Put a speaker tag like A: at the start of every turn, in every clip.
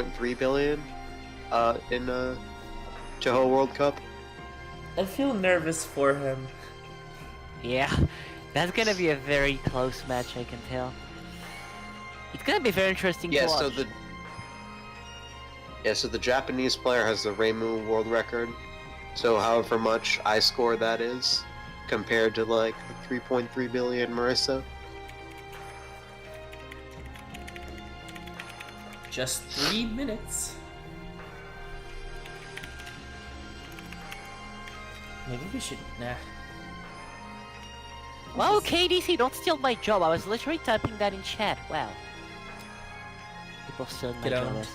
A: 3.3 billion in Touhou World Cup.
B: I feel nervous for him.
C: Yeah, that's gonna be a very close match, I can tell. It's gonna be very interesting to watch.
A: So the Japanese player has the Reimu world record. So however much I score that is, compared to like 3.3 billion Marissa.
B: Just 3 minutes. Maybe we should... Nah.
C: Wow, KDC, don't steal my job. I was literally typing that in chat. Wow. People stealing my job.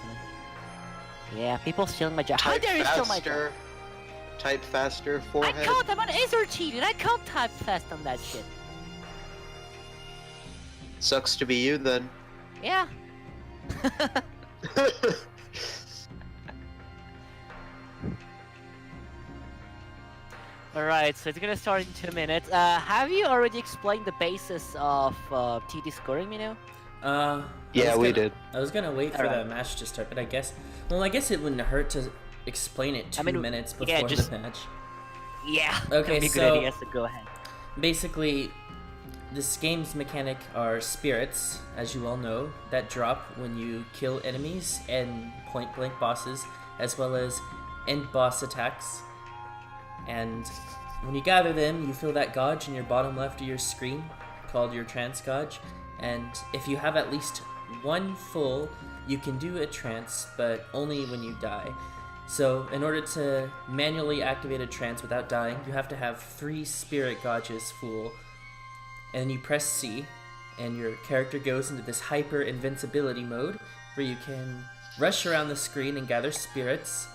C: Yeah, people stealing my job. How dare you steal my job?
A: Type faster, forehead.
C: I can't, I'm an Acer cheated. I can't type fast on that shit.
A: Sucks to be you then.
C: Yeah. Alright, so it's gonna start in 2 minutes. Have you already explained the basis of TD scoring, Mino?
A: Yeah, we did.
B: I was gonna wait for the match to start, but I guess it wouldn't hurt to explain it 2 minutes before the match.
C: Yeah.
B: Okay, so
C: good idea, so go ahead.
B: Basically, this game's mechanic are spirits, as you all know, that drop when you kill enemies and point-blank bosses, as well as end boss attacks. And when you gather them, you feel that gauge in your bottom left of your screen, called your trance gauge. And if you have at least one full, you can do a trance, but only when you die. So in order to manually activate a trance without dying, you have to have 3 spirit gauges full. And then you press C, and your character goes into this hyper invincibility mode, where you can rush around the screen and gather spirits.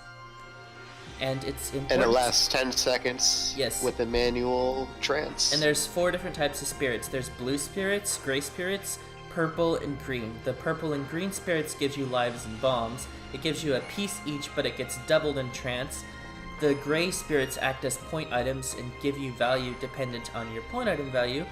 B: And it's important.
A: And it lasts 10 seconds.
B: Yes.
A: With a manual trance.
B: And there's 4 different types of spirits. There's blue spirits, gray spirits, purple, and green. The purple and green spirits gives you lives and bombs. It gives you a piece each, but it gets doubled in trance. The gray spirits act as point items and give you value dependent on your point item value.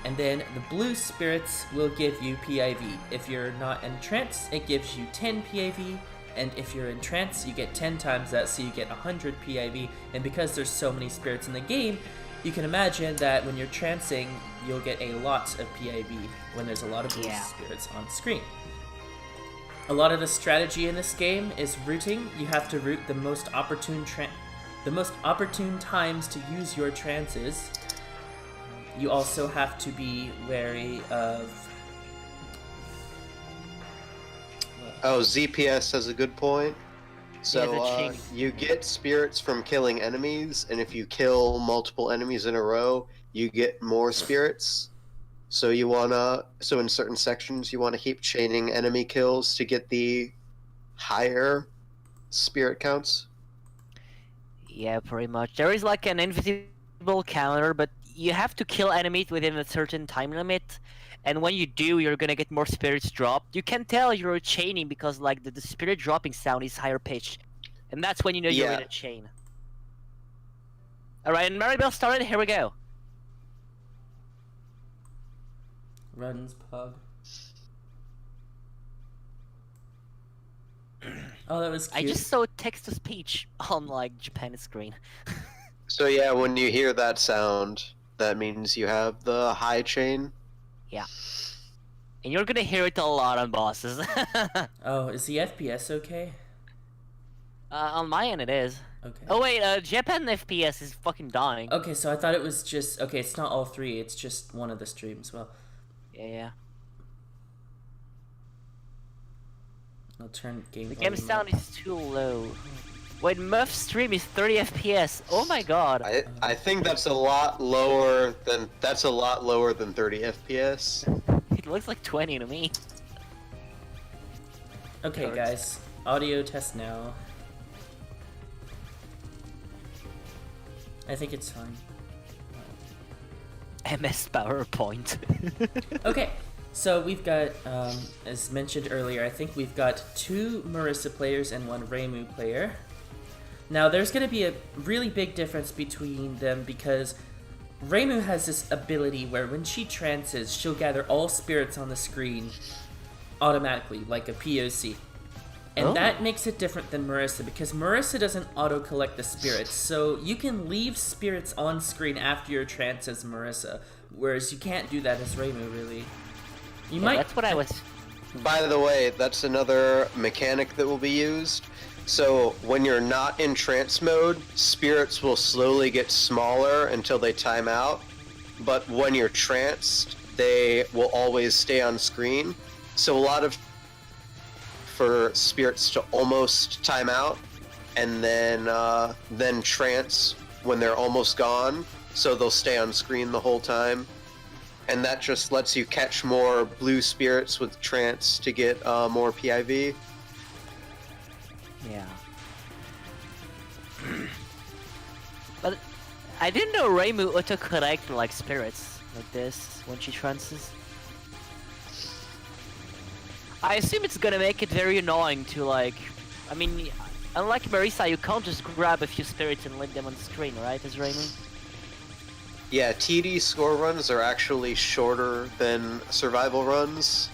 B: And then the blue spirits will give you PIV. If you're not in trance, it gives you 10 PIV. And if you're in trance, you get 10 times that, so you get 100 PIV. And because there's so many spirits in the game, you can imagine that when you're trancing, you'll get a lot of PIV when there's a lot of blue spirits on screen. A lot of the strategy in this game is routing. You have to route the most opportune times to use your trances. You also have to be wary of...
A: Oh, ZPS has a good point. So, you get spirits from killing enemies, and if you kill multiple enemies in a row, you get more spirits. So so in certain sections, you wanna keep chaining enemy kills to get the higher spirit counts.
C: Yeah, pretty much. There is like an invisible counter, but you have to kill enemies within a certain time limit. And when you do, you're gonna get more spirits dropped. You can tell you're chaining because like the spirit dropping sound is higher pitched. And that's when you know you're in a chain. Alright, and Maribel started, here we go.
B: Runs pug. Oh, that was cute.
C: I just saw text-to-speech on like Japan's screen.
A: So yeah, when you hear that sound, that means you have the high chain.
C: Yeah. And you're gonna hear it a lot on bosses.
B: Oh, is the FPS okay?
C: On my end it is.
B: Okay.
C: Oh wait, Japan FPS is fucking dying.
B: Okay, so I thought it was just... Okay, it's not all 3, it's just one of the streams. Well...
C: Yeah.
B: I'll turn game
C: The game sound is too low. Wait, Muff's stream is 30 FPS. Oh my god.
A: I think that's a lot lower than 30 FPS.
C: It looks like 20 to me.
B: Okay, guys. Audio test now. I think it's fine.
C: MS PowerPoint.
B: Okay, so we've got, as mentioned earlier, I think we've got 2 Marissa players and 1 Reimu player. Now, there's going to be a really big difference between them because Reimu has this ability where when she trances, she'll gather all spirits on the screen automatically, like a POC. And that makes it different than Marissa, because Marissa doesn't auto-collect the spirits, so you can leave spirits on screen after your trance as Marissa, whereas you can't do that as Reimu, really. You might...
C: That's what I was...
A: By the way, that's another mechanic that will be used. So when you're not in trance mode, spirits will slowly get smaller until they time out. But when you're tranced, they will always stay on screen. So a lot of for spirits to almost time out, and then trance when they're almost gone, so they'll stay on screen the whole time. And that just lets you catch more blue spirits with trance to get more PIV.
C: Yeah. But I didn't know Reimu auto-collect like spirits like this when she trances. I assume it's gonna make it very annoying to like... I mean, unlike Marisa, you can't just grab a few spirits and leave them on screen, right, as Reimu?
A: Yeah, TD score runs are actually shorter than survival runs.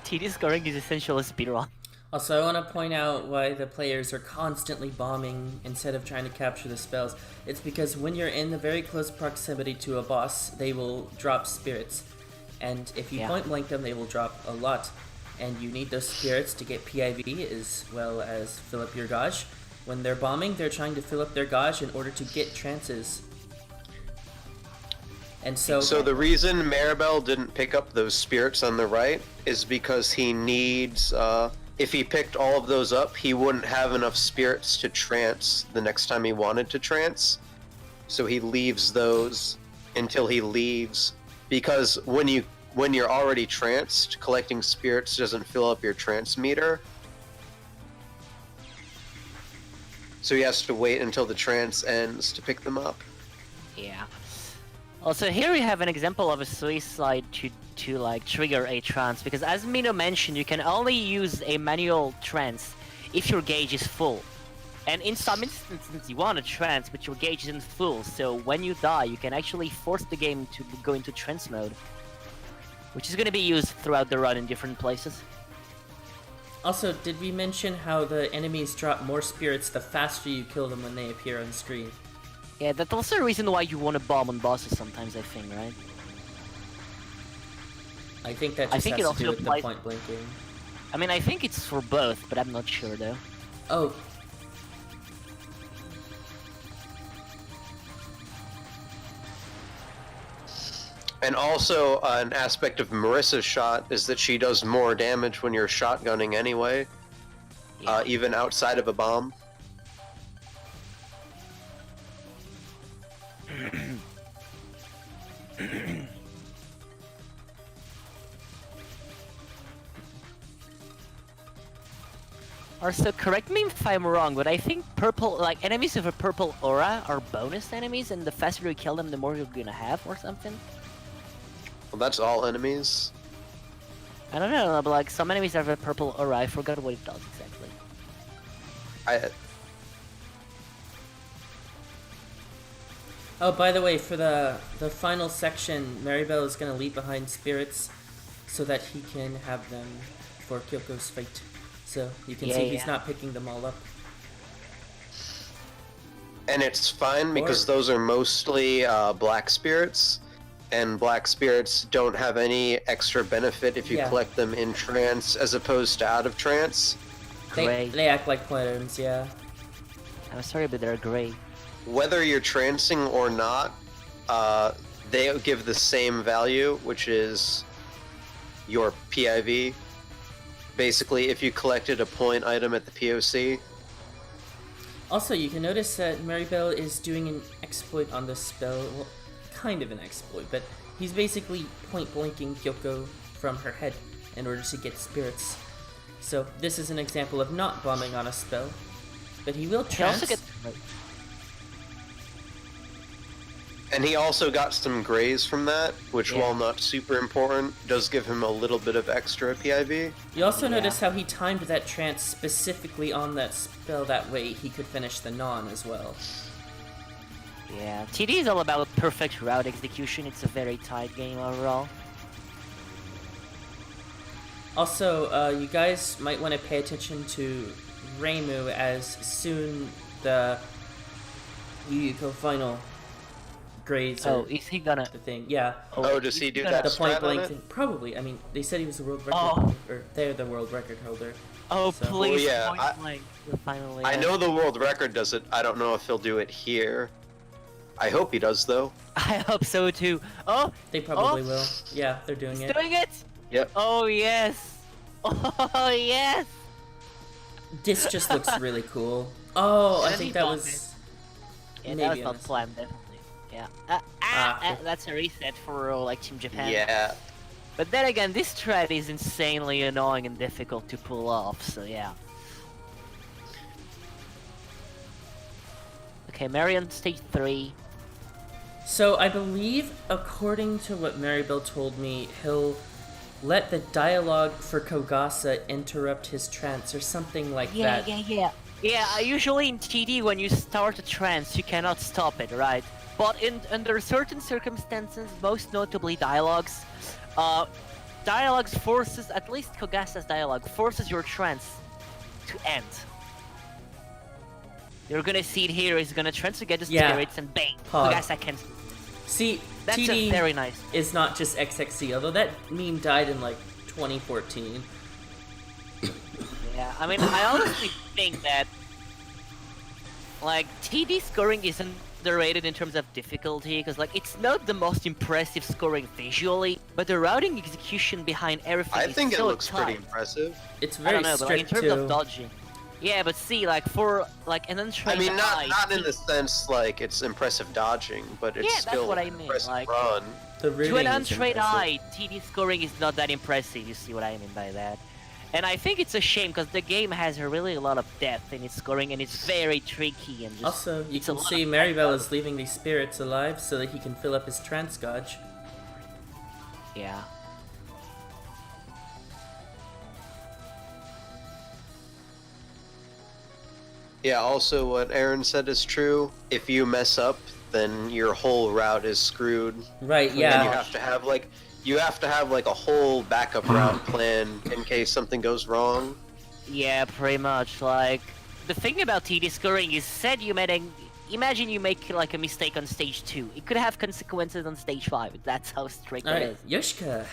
C: TD scoring is essential as speedrun.
B: Also, I want to point out why the players are constantly bombing instead of trying to capture the spells. It's because when you're in the very close proximity to a boss, they will drop spirits. And if you point blank them, they will drop a lot. And you need those spirits to get PIV as well as fill up your gauge. When they're bombing, they're trying to fill up their gauge in order to get trances. And so
A: the reason Maribel didn't pick up those spirits on the right is because he needs, if he picked all of those up, he wouldn't have enough spirits to trance the next time he wanted to trance. So he leaves those until he leaves, because when you're already tranced, collecting spirits doesn't fill up your trance meter. So he has to wait until the trance ends to pick them up.
C: Yeah. Also, here we have an example of a suicide to like trigger a trance, because as Mino mentioned, you can only use a manual trance if your gauge is full. And in some instances you want a trance, but your gauge isn't full, so when you die, you can actually force the game to go into trance mode, which is going to be used throughout the run in different places.
B: Also, did we mention how the enemies drop more spirits the faster you kill them when they appear on screen?
C: Yeah, that's also a reason why you want to bomb on bosses sometimes, I think, right?
B: I think that just has to do with the point blinking.
C: I mean, I think it's for both, but I'm not sure though.
B: Oh.
A: And also, an aspect of Marissa's shot is that she does more damage when you're shotgunning anyway, even outside of a bomb.
C: Also, correct me if I'm wrong, but I think purple, like enemies with a purple aura are bonus enemies, and the faster you kill them, the more you're gonna have, or something.
A: Well, that's all enemies.
C: I don't know, but like some enemies have a purple aura. I forgot what it does exactly.
B: Oh, by the way, for the final section, Maribel is going to leave behind spirits so that he can have them for Kyoko's fight. So you can see he's not picking them all up.
A: And it's fine because those are mostly black spirits, and black spirits don't have any extra benefit if you collect them in trance as opposed to out of trance.
B: They act like point items, yeah.
C: I'm sorry, but they're gray.
A: Whether you're trancing or not, they give the same value, which is your PIV. Basically, if you collected a point item at the POC.
B: Also, you can notice that Maribel is doing an exploit on this spell. Well, kind of an exploit, but he's basically point-blanking Kyoko from her head in order to get spirits. So this is an example of not bombing on a spell, but he will trance.
A: And he also got some grays from that, which, while not super important, does give him a little bit of extra PIV.
B: You also notice how he timed that trance specifically on that spell, that way he could finish the non as well.
C: Yeah, TD is all about perfect route execution. It's a very tight game overall.
B: Also, you guys might want to pay attention to Reimu as soon the Yuyuko final grades.
C: Oh, is he gonna?
B: The thing? Yeah.
A: Oh, does he do that?
B: The point
A: strat on
B: blank
A: it?
B: thing? Probably. I mean, they said he was the world record,
C: Oh.
B: or they're the world record holder.
C: Oh,
B: So-
C: please,
A: Well, yeah,
C: point blank, the final.
A: I know the world record does it. I don't know if he'll do it here. I hope he does, though.
C: I hope so too. Oh,
B: They probably
C: Oh.
B: will. Yeah, they're doing
C: he's
B: it.
C: doing it.
A: Yep.
C: Oh yes. Oh yes.
B: This just looks really cool. Oh, I
C: And
B: think
C: he
B: that
C: bombed
B: was.
C: Yeah,
B: Maybe
C: that was
B: on
C: not
B: this
C: planned, definitely. Yeah.
B: Ah, cool.
C: That's a reset for like Team Japan.
A: Yeah.
C: But then again, this thread is insanely annoying and difficult to pull off. So yeah. Okay, Marion stage 3.
B: So I believe, according to what Maribel told me, he'll let the dialogue for Kogasa interrupt his trance or something like that.
C: Yeah, usually in TD, when you start a trance, you cannot stop it, right? But under certain circumstances, most notably dialogues, dialogues forces, at least Kogasa's dialogue, forces your trance to end. You're gonna see it here, he's gonna trance to get the
B: Yeah.
C: spirits and bang,
B: Pog.
C: Kogasa can...
B: See,
C: That's a
B: TD
C: very nice...
B: is not just XXC, although that meme died in like 2014.
C: Yeah, I mean, I honestly think that, like, TD scoring is underrated in terms of difficulty, because, like, it's not the most impressive scoring visually, but the routing execution behind everything
A: I
C: is
A: think it
C: so
A: looks
C: tight.
A: pretty impressive.
B: It's
C: I
B: very
C: don't know, but like, in
B: strict
C: terms
B: too.
C: of dodging. Yeah, but see, like, for, like, an
A: I
C: untrained
A: mean,
C: eye...
A: not in the sense like it's impressive dodging, but it's
C: Yeah, that's
A: still
C: what I
A: an
C: mean,
A: impressive
C: like-
A: run.
B: The
C: To
B: rooting
C: an
B: is
C: untrained
B: impressive.
C: eye, TD scoring is not that impressive, you see what I mean by that. And I think it's a shame, because the game has a lot of depth in its scoring, and it's very tricky and just...
B: Also, you
C: it's a
B: can
C: lot
B: see
C: of
B: Maribel is leaving these spirits alive so that he can fill up his trance gauge.
C: Yeah.
A: Yeah, also what Aaron said is true. If you mess up, then your whole route is screwed.
B: Right,
A: And you
B: yeah.
A: have to have like a whole backup route plan in case something goes wrong.
C: Yeah, pretty much. Like, the thing about TD scoring is, imagine you make like a mistake on stage 2. It could have consequences on stage 5. That's how strict it
B: Alright,
C: is.
B: Yoshika.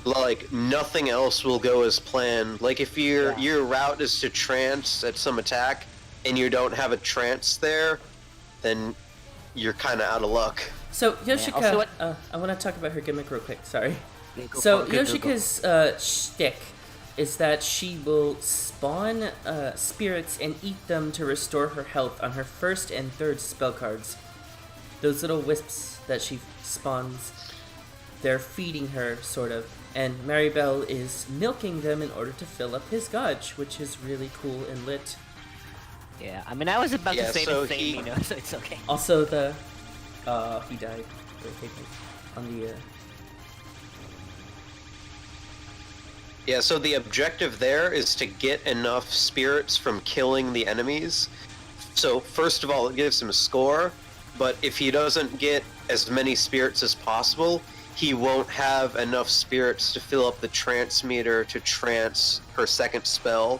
A: Like nothing else will go as planned. Like if your route is to trance at some attack and you don't have a trance there, then you're kind of out of luck.
B: So, Yoshika,
C: also what-
B: I want to talk about her gimmick real quick, sorry.
C: Yeah, go
B: So,
C: for it, go, go, go.
B: Yoshika's shtick is that she will spawn spirits and eat them to restore her health on her first and third spell cards. Those little wisps that she spawns, they're feeding her, sort of. And Maribel is milking them in order to fill up his gauge, which is really cool and lit.
C: Yeah, I mean, I was about
A: Yeah,
C: to say
A: so
C: the same,
A: he-
C: you know, so it's okay.
B: Also, the he died on the
A: Yeah, so the objective there is to get enough spirits from killing the enemies. So first of all, it gives him a score, but if he doesn't get as many spirits as possible, he won't have enough spirits to fill up the trance meter to trance her second spell.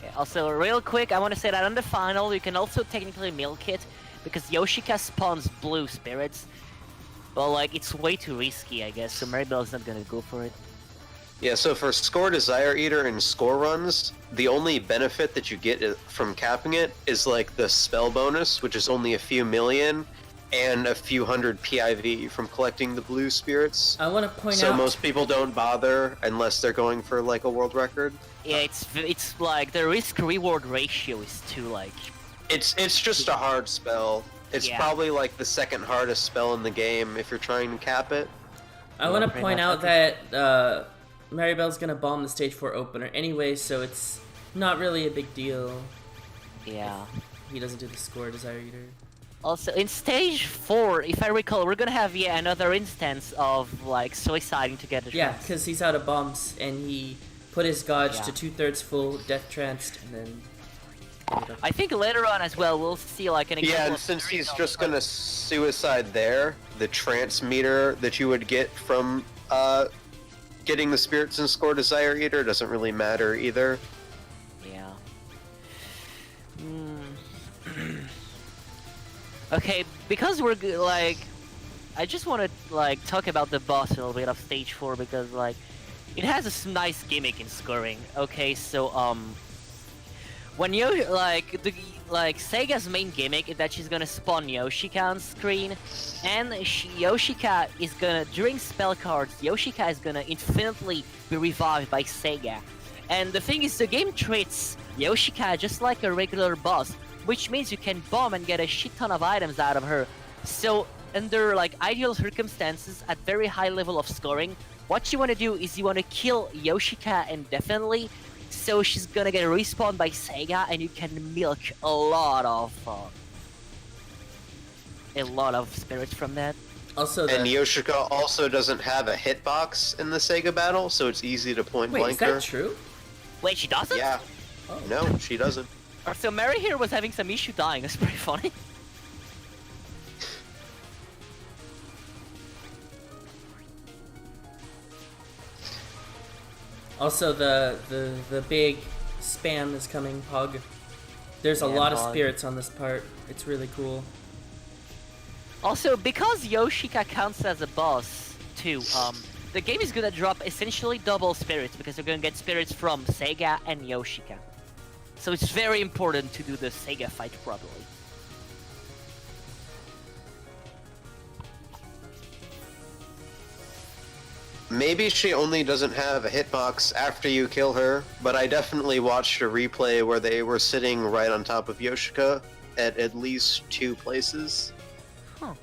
C: Yeah, also, real quick, I want to say that on the final, you can also technically milk it, because Yoshika spawns blue spirits. But, like, it's way too risky, I guess, so Maribel's not gonna go for it.
A: Yeah, so for Score Desire Eater and score runs, the only benefit that you get from capping it is like the spell bonus, which is only a few million, and a few hundred PIV from collecting the blue spirits.
B: I want to point
A: So
B: out.
A: most people don't bother unless they're going for like a world record.
C: Yeah, it's like, the risk-reward ratio is too, like...
A: It's just a hard spell. It's
C: Yeah.
A: probably like the second hardest spell in the game if you're trying to cap it.
B: I want to
C: pretty
B: point
C: much,
B: out
C: okay.
B: that Maribel's gonna bomb the stage 4 opener anyway, so it's not really a big deal.
C: Yeah.
B: He doesn't do the score desire eater.
C: Also, in stage 4, if I recall, we're gonna have yet another instance of, like, suiciding to get a
B: Yeah,
C: trance.
B: because he's out of bombs and he put his gauge
C: Yeah.
B: to 2/3 full, death tranced, and then.
C: I think later on as well, we'll see, like, an example
A: Yeah, and
C: of
A: since he's
C: Maribel
A: just gonna suicide there, the trance meter that you would get from getting the spirits in Score Desire Eater doesn't really matter either.
C: Yeah. Okay, because we're like, I just want to like talk about the boss a little bit of stage 4 because like, it has a nice gimmick in scoring. Okay, so when you like Sega's main gimmick is that she's gonna spawn Yoshika on screen, and Yoshika is gonna during spell cards Yoshika is gonna infinitely be revived by Sega. And the thing is, the game treats Yoshika just like a regular boss, which means you can bomb and get a shit ton of items out of her. So under like ideal circumstances at very high level of scoring, what you want to do is you want to kill Yoshika indefinitely, so she's gonna get respawned by Sega, and you can milk a lot of spirits from that.
B: Also,
A: and Yoshika also doesn't have a hitbox in the Sega battle, so it's easy to point blank her.
B: Wait, is that true?
C: Wait, she doesn't?
A: Yeah.
B: Oh.
A: No, she doesn't.
C: So Mary here was having some issue dying. That's pretty funny.
B: Also, the big spam is coming, Pug. There's a lot of spirits on this part. It's really cool.
C: Also, because Yoshika counts as a boss too, the game is gonna drop essentially double spirits because you're gonna get spirits from Sega and Yoshika. So it's very important to do the Sega fight properly.
A: Maybe she only doesn't have a hitbox after you kill her, but I definitely watched a replay where they were sitting right on top of Yoshika at least 2 places.
C: Huh.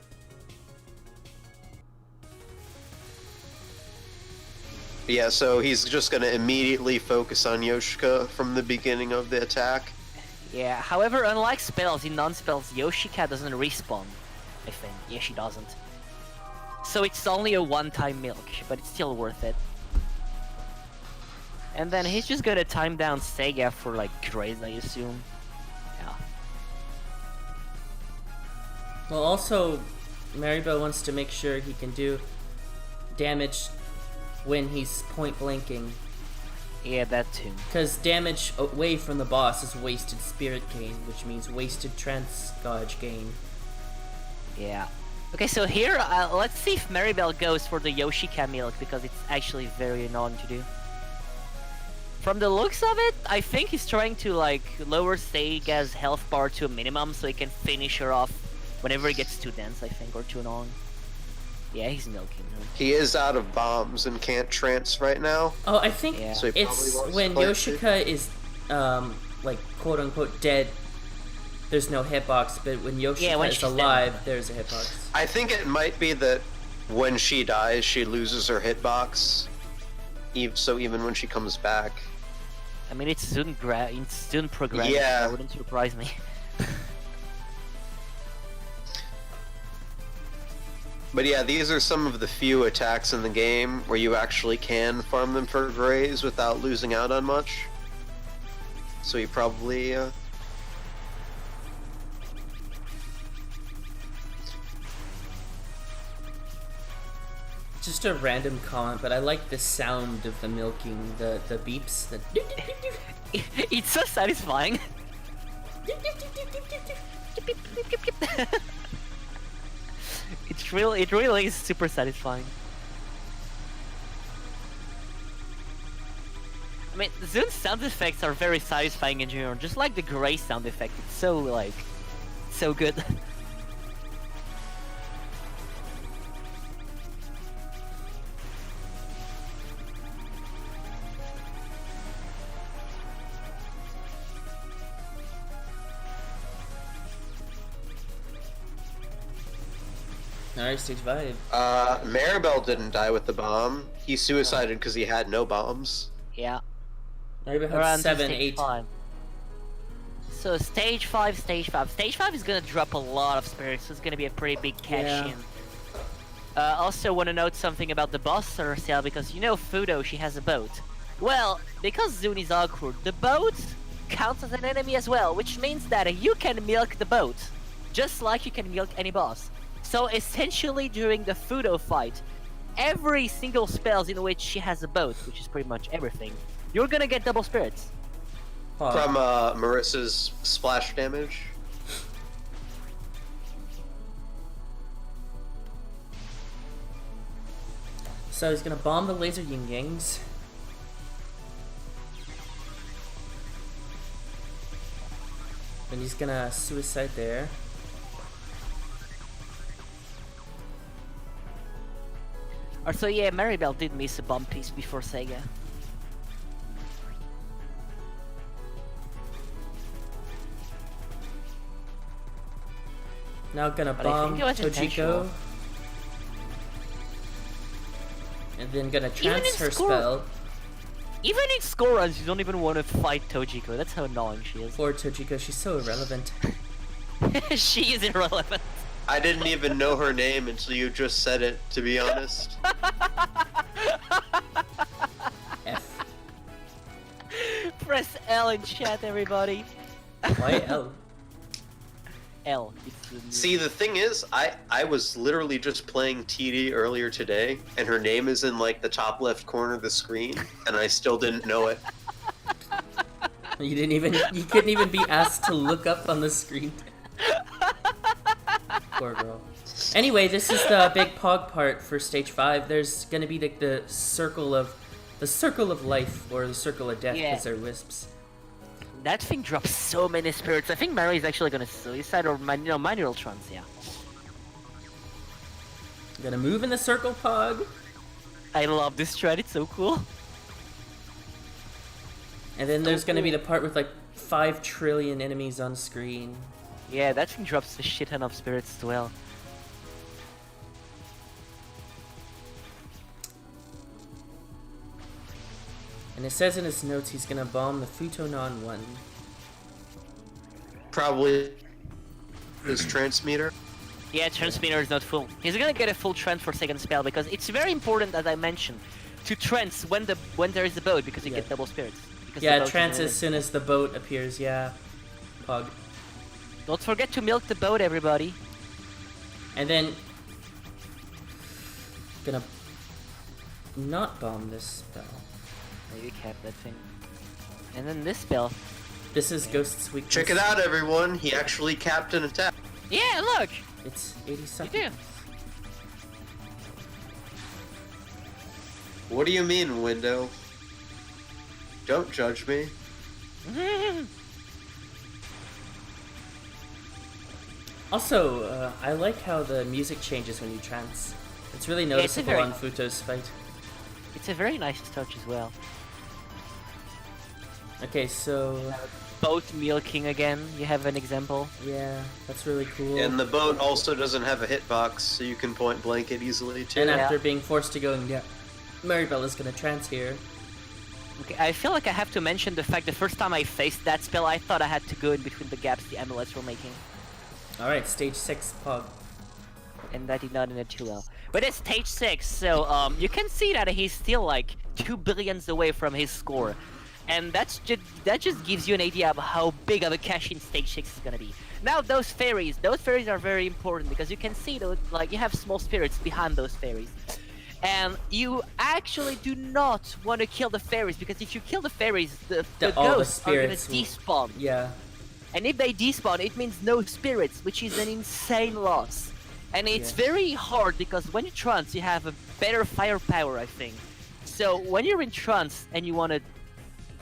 A: Yeah, so he's just gonna immediately focus on Yoshika from the beginning of the attack.
C: Yeah, however, unlike spells, in non-spells, Yoshika doesn't respawn, I think. Yeah, she doesn't. So it's only a one-time milk, but it's still worth it. And then he's just gonna time down Sega for like grace, I assume. Yeah.
B: Well, also, Maribel wants to make sure he can do damage when he's point blanking.
C: Yeah, that too.
B: Because damage away from the boss is wasted spirit gain, which means wasted trance gauge gain.
C: Yeah. Okay, so here, let's see if Maribel goes for the Yoshika milk, because it's actually very annoying to do. From the looks of it, I think he's trying to like lower Sega's health bar to a minimum so he can finish her off whenever it gets too dense, I think, or too annoying. Yeah, he's milking her.
A: He is out of bombs and can't trance right now.
B: Oh, I think
A: So he
B: it's
A: probably wants
B: when
A: to play
B: Yoshika is, like, quote-unquote dead, there's no hitbox, but when Yoshika is alive, there's a hitbox.
A: I think it might be that when she dies, she loses her hitbox. So even when she comes back.
C: I mean, it's soon progressing.
A: Yeah.
C: That wouldn't surprise me.
A: But yeah, these are some of the few attacks in the game where you actually can farm them for grays without losing out on much. So you probably...
B: Just a random comment, but I like the sound of the milking, the beeps.
C: It's so satisfying. It really is super satisfying. I mean, Zun's sound effects are very satisfying in general, just like the gray sound effect. It's so like, so good.
B: Alright, stage 5.
A: Maribel didn't die with the bomb. He suicided because he had no bombs.
C: Yeah.
B: Maribel had 7, 8.
C: 5. So stage 5. Stage 5 is gonna drop a lot of spirits, so it's gonna be a pretty big cash in. Also want to note something about the boss herself, because you know Fudo, she has a boat. Well, because Zun is awkward, the boat counts as an enemy as well, which means that you can milk the boat, just like you can milk any boss. So essentially during the Fudo fight, every single spells in which she has a boat, which is pretty much everything, you're gonna get double spirits.
A: From Marissa's splash damage.
B: So he's gonna bomb the laser yin-yangs. Then he's gonna suicide there.
C: Also, yeah, Maribel did miss a bomb piece before Sega.
B: Now gonna
C: But I
B: bomb
C: think it was intentional.
B: Tojiko. And then gonna trance her spell.
C: Even in score runs, you don't even want to fight Tojiko. That's how annoying she is.
B: Poor Tojiko, she's so irrelevant.
C: She is irrelevant.
A: I didn't even know her name until you just said it, to be honest.
B: F.
C: Press L in chat, everybody.
B: Why L?
C: L.
A: See, the thing is, I was literally just playing TD earlier today, and her name is in, like, the top left corner of the screen, and I still didn't know it.
B: You couldn't even be asked to look up on the screen. Poor girl. Anyway, this is the big pog part for stage 5. There's gonna be the circle of life, or the circle of death, because they're wisps.
C: That thing drops so many spirits. I think Mary is actually gonna suicide or manual trance, yeah.
B: I'm gonna move in the circle, pog.
C: I love this strat, it's so cool.
B: And then there's gonna be the part with like 5 trillion enemies on screen.
C: Yeah, that thing drops a shit ton of spirits as well.
B: And it says in his notes he's gonna bomb the Futonon 1.
A: Probably his transmitter.
C: Yeah, transmitter is not full. He's gonna get a full trance for second spell because it's very important, as I mentioned, to trance when there is a boat because you get double spirits.
B: Yeah, trance as soon as the boat appears. Yeah, pug.
C: Don't forget to milk the boat, everybody.
B: And then gonna not bomb this spell.
C: Maybe cap that thing. And then this spell.
B: This is Ghost's weakness.
A: Check it out, everyone. He actually capped an attack.
C: Yeah, look.
B: It's 80 seconds.
C: You do.
A: What do you mean, window? Don't judge me.
B: Also, I like how the music changes when you trance. It's really noticeable on Futo's fight.
C: It's a very nice touch as well.
B: Okay, so
C: boat milking again. You have an example.
B: Yeah, that's really cool.
A: And the boat also doesn't have a hitbox, so you can point blank it easily too.
B: And after being forced to go and get Maribel is gonna trance here.
C: Okay, I feel like I have to mention the fact the first time I faced that spell, I thought I had to go in between the gaps the amulets were making.
B: Alright, stage 6, Pog.
C: And that did not end too well. But it's stage 6, so you can see that he's still like 2 billions away from his score. And that just gives you an idea of how big of a cash-in stage 6 is gonna be. Now those fairies are very important because you can see those, like, you have small spirits behind those fairies. And you actually do not want to kill the fairies because if you kill the fairies, the ghosts are gonna despawn.
B: Yeah.
C: And if they despawn, it means no spirits, which is an insane loss. And it's very hard because when you trance, you have a better firepower, I think. So when you're in trance and you want to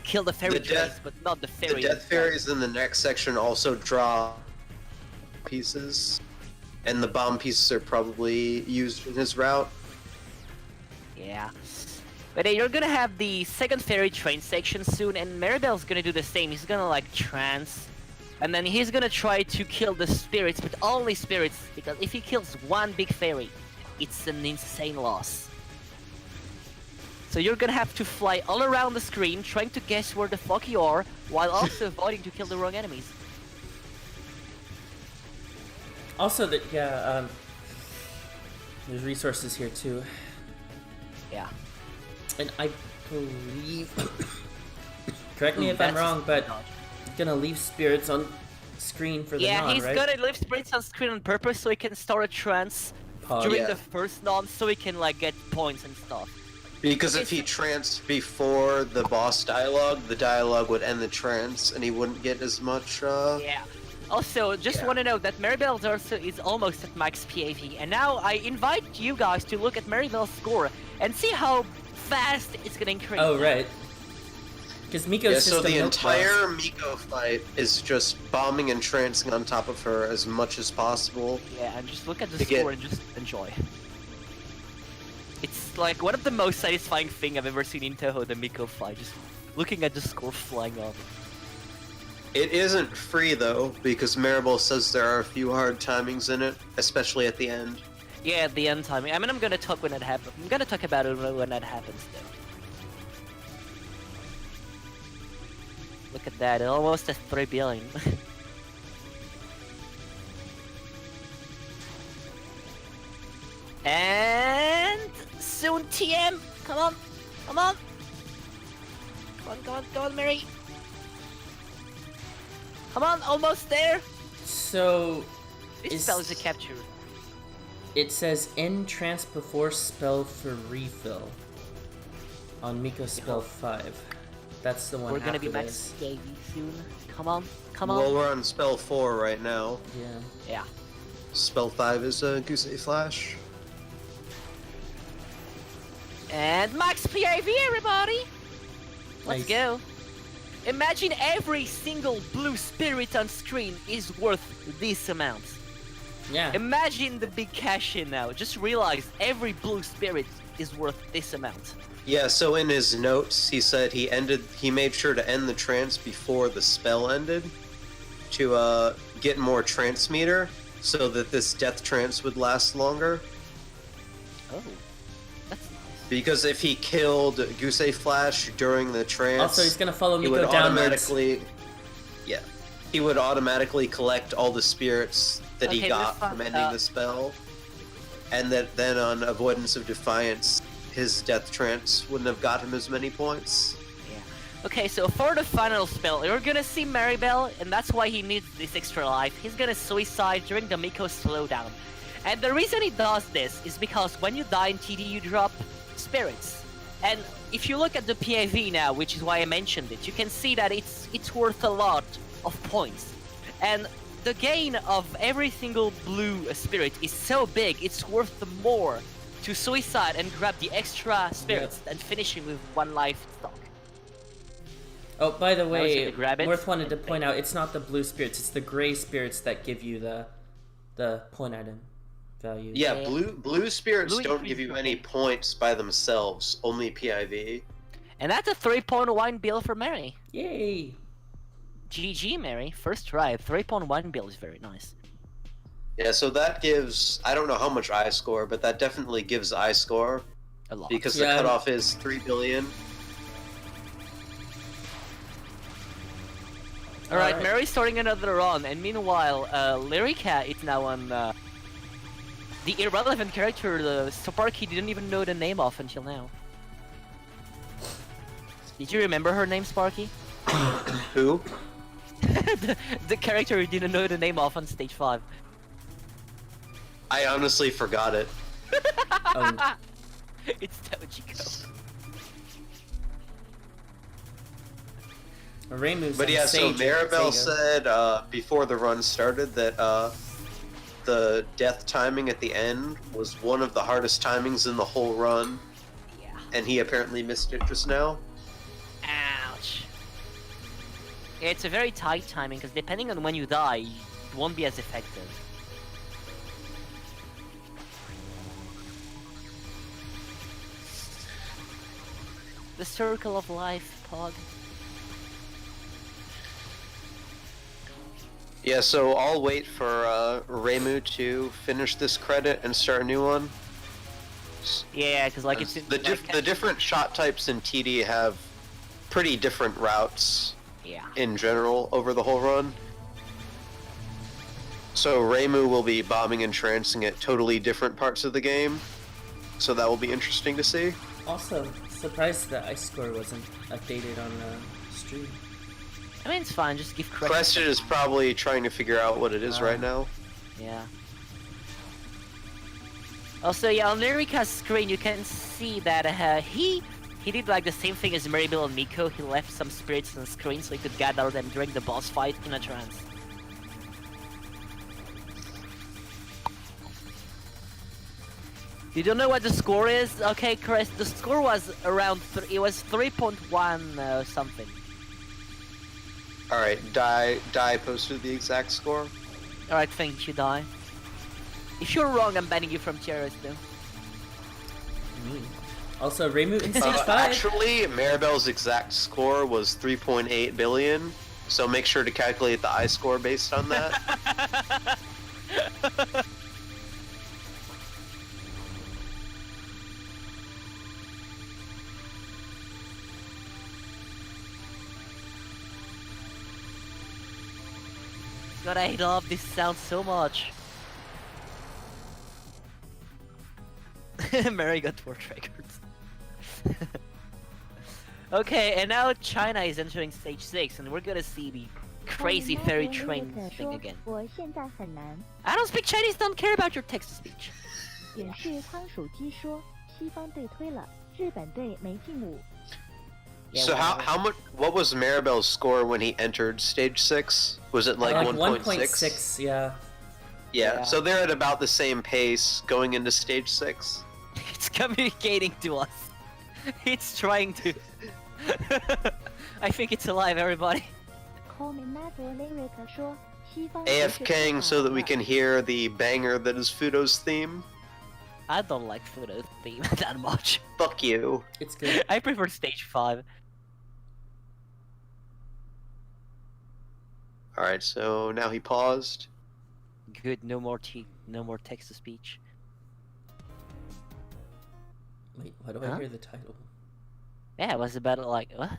C: kill the fairy trace, but not the fairy.
A: The death fairies in the next section also draw pieces, and the bomb pieces are probably used in his route.
C: Yeah. But you're gonna have the second fairy train section soon, and Maribel's gonna do the same. He's gonna like trance, and then he's gonna try to kill the spirits, but only spirits, because if he kills one big fairy, it's an insane loss. So you're gonna have to fly all around the screen, trying to guess where the fuck you are, while also avoiding to kill the wrong enemies.
B: Also, there's resources here too.
C: Yeah.
B: And I believe, correct me if I'm wrong, but gonna leave spirits on screen for the non,
C: Yeah, he's
B: right?
C: gonna leave spirits on screen on purpose so he can start a trance during
A: Yeah.
C: the first non, so he can like get points and stuff.
A: Because
C: Okay,
A: if he tranced before the boss dialogue, the dialogue would end the trance, and he wouldn't get as much.
C: Yeah. Also, just
A: Yeah.
C: want to know that Maribel also is almost at max PAV, and now I invite you guys to look at Maribel's score and see how fast it's gonna increase.
B: Oh, right. Because Miko's
A: Yeah,
B: just
A: so
B: a
A: the
B: milk
A: entire
B: boss.
A: Miko fight is just bombing and trancing on top of her as much as possible.
C: Yeah, and just look at the
A: To
C: score
A: get-
C: and just enjoy. It's like one of the most satisfying thing I've ever seen in Touhou, the Miko fight. Just looking at the score flying up.
A: It isn't free though, because Maribel says there are a few hard timings in it, especially at the end.
C: Yeah, at the end timing. I mean, I'm gonna talk when it happens. I'm gonna talk about it when that happens, though. Look at that, almost at 3 billion. And soon TM! Come on! Come on! Come on, come on, come on, Mary! Come on, almost there!
B: So,
C: This spell is a capture.
B: it says end trance before spell for refill on Miko spell 5. That's the one
C: We're gonna
B: after
C: be max
B: this.
C: KV soon. Come on, come on.
A: Well, we're on spell 4 right now.
B: Yeah.
C: Yeah.
A: Spell 5 is a Gusei Flash.
C: And max PAV, everybody! Let's
B: Nice.
C: go. Imagine every single blue spirit on screen is worth this amount.
B: Yeah.
C: Imagine the big cash in now. Just realize every blue spirit is worth this amount.
A: Yeah, so in his notes, he said he made sure to end the trance before the spell ended to get more trance meter so that this death trance would last longer.
C: Oh, that's nice.
A: Because if he killed Gusei Flash during the trance,
B: Also, he's gonna follow
A: he
B: Miko
A: would
B: downwards.
A: he would automatically collect all the spirits that
C: Okay,
A: he got
C: this one,
A: from ending the spell, and that then on Avoidance of Defiance, his death trance wouldn't have got him as many points.
C: Yeah. Okay, so for the final spell, you're gonna see Maribel, and that's why he needs this extra life. He's gonna suicide during the Miko slowdown. And the reason he does this is because when you die in TD, you drop spirits. And if you look at the PAV now, which is why I mentioned it, you can see that it's worth a lot of points. And the gain of every single blue spirit is so big, it's worth more to suicide and grab the extra spirits than finishing with 1 life stock.
B: Oh, by the
C: was gonna
B: way,
C: grab it
B: Worth wanted to
C: and
B: point out it's not the blue spirits, it's the gray spirits that give you the point item value.
A: Yeah,
C: Yeah.
A: blue spirits
C: Blue
A: don't give
C: increases
A: you
C: the
A: any points by themselves, only PIV.
C: And that's a 3.1 bill for Mary.
B: Yay!
C: GG, Mary. First try. 3.1 bill is very nice.
A: Yeah, so that gives, I don't know how much I score, but that definitely gives I score,
C: A lot.
A: because
B: Yeah.
A: the cutoff is 3 billion.
C: Alright,
B: Alright.
C: Mary's starting another run, and meanwhile, Lyrica is now on the irrelevant character the Sparky didn't even know the name of until now. Did you remember her name, Sparky?
A: Who?
C: the character you didn't know the name of on stage 5.
A: I honestly forgot it.
B: Oh,
C: It's Tojiko.
B: Reimu's
A: But
B: on
A: yeah, so
B: Sage
A: Maribel
B: Sega.
A: said before the run started that the death timing at the end was one of the hardest timings in the whole run,
C: Yeah.
A: and he apparently missed it just now.
C: Ouch. Yeah, it's a very tight timing, because depending on when you die, it won't be as effective. The circle of life, Pog.
A: Yeah, so I'll wait for Reimu to finish this credit and start a new one.
C: Yeah, because like it's
A: The different shot types in TD have pretty different routes
C: yeah.
A: in general over the whole run. So Reimu will be bombing and trancing at totally different parts of the game. So that will be interesting to see.
B: Also, surprised that ice score wasn't updated on the stream.
C: I mean, it's fine. Just give credit.
A: Crested is probably trying to figure out what it is right now.
C: Yeah. Also, yeah, on Lyrica's screen, you can see that he did like the same thing as Maribel and Miko. He left some spirits on the screen so he could gather them during the boss fight in a trance. You don't know what the score is? Okay, Chris, the score was around it was 3.1 something.
A: Alright, Die posted the exact score.
C: Alright, thank you, Die. If you're wrong, I'm banning you from TRS though.
B: Also, Reimu in Stage 5.
A: Actually, Maribel's exact score was 3.8 billion, so make sure to calculate the I score based on that.
C: God, I love this sound so much. Mary got 4 records. Okay, and now China is entering stage 6, and we're gonna see the crazy fairy train thing again. I don't speak Chinese, don't care about your text-to-speech.
A: So how much? What was Maribel's score when he entered stage 6? Was it like 1.6?
B: Yeah.
A: Yeah. So they're at about the same pace going into stage 6.
C: It's communicating to us. It's trying to. I think it's alive, everybody.
A: AFKing so that we can hear the banger that is Fudo's theme.
C: I don't like Fudo's theme that much.
A: Fuck you.
B: It's good.
C: I prefer stage 5.
A: Alright, so now he paused.
C: Good, no more text to speech.
B: Wait, why do I hear the title?
C: Yeah, it was about like what?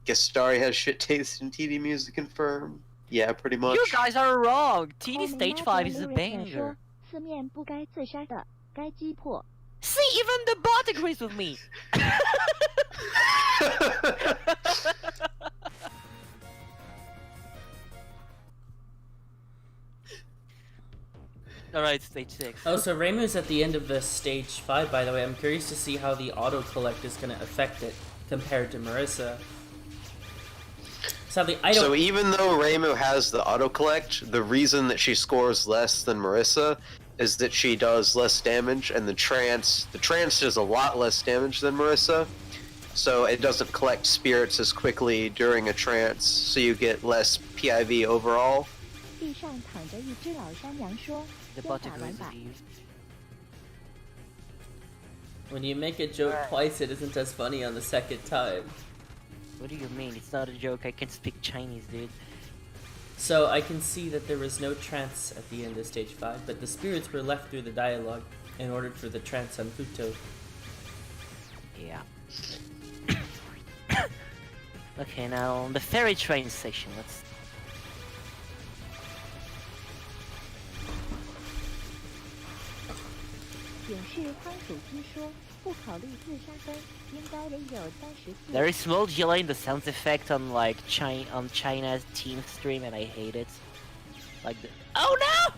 A: Gastari has shit taste in TD music confirmed. Yeah, pretty much.
C: You guys are wrong. TD stage 5 is a banger. See, even the bot agrees with me. Alright, stage 6.
B: Oh, so Reimu's at the end of the stage 5, by the way. I'm curious to see how the auto-collect is going to affect it compared to Marissa.
A: So even though Reimu has the auto-collect, the reason that she scores less than Marissa is that she does less damage, and the trance does a lot less damage than Marissa, so it doesn't collect spirits as quickly during a trance, so you get less PIV overall.
C: The bot agrees with you.
B: When you make a joke twice, it isn't as funny on the second time.
C: What do you mean? It's not a joke. I can speak Chinese, dude.
B: So I can see that there was no trance at the end of stage 5, but the spirits were left through the dialogue in order for the trance on Futo.
C: Yeah. Okay, now on the ferry train section, let's... There is small delay in the sound effect on like China's team stream, and I hate it. Like the oh no!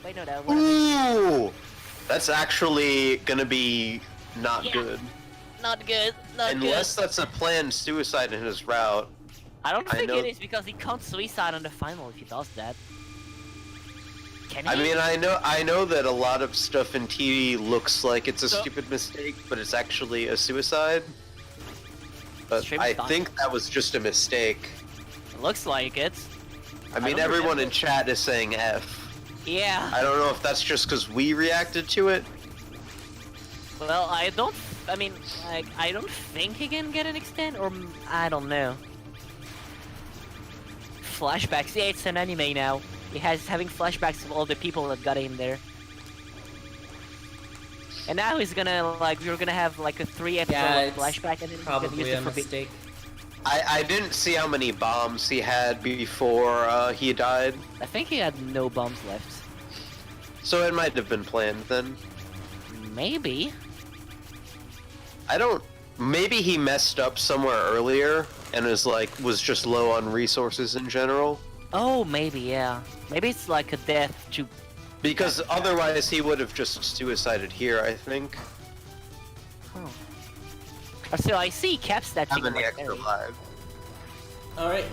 C: Wait, no, that one.
A: Ooh, that's actually gonna be not good.
C: Not good. Not
A: Unless
C: good.
A: that's a planned suicide in his route.
C: I don't think it is, because he can't suicide on the final if he does that. Can he?
A: I mean, I know that a lot of stuff in TV looks like it's a stupid mistake, but it's actually a suicide. But I think that was just a mistake.
C: It looks like it.
A: I mean, everyone in chat is saying F.
C: Yeah.
A: I don't know if that's just because we reacted to it.
C: Well, I don't think he can get an extend, or I don't know. Flashbacks. Yeah, it's an anime now. He has having flashbacks of all the people that got him there. And now he's gonna we're gonna have like a 3-episode flashback, and then
B: probably a mistake.
A: I didn't see how many bombs he had before he died.
C: I think he had no bombs left.
A: So it might have been planned then.
C: Maybe.
A: Maybe he messed up somewhere earlier and was just low on resources in general.
C: Oh, maybe, yeah. Maybe it's like a death to...
A: Because otherwise he would have just suicided here, I think.
C: Oh. So I see Caps that
A: Having the extra life.
B: Alright,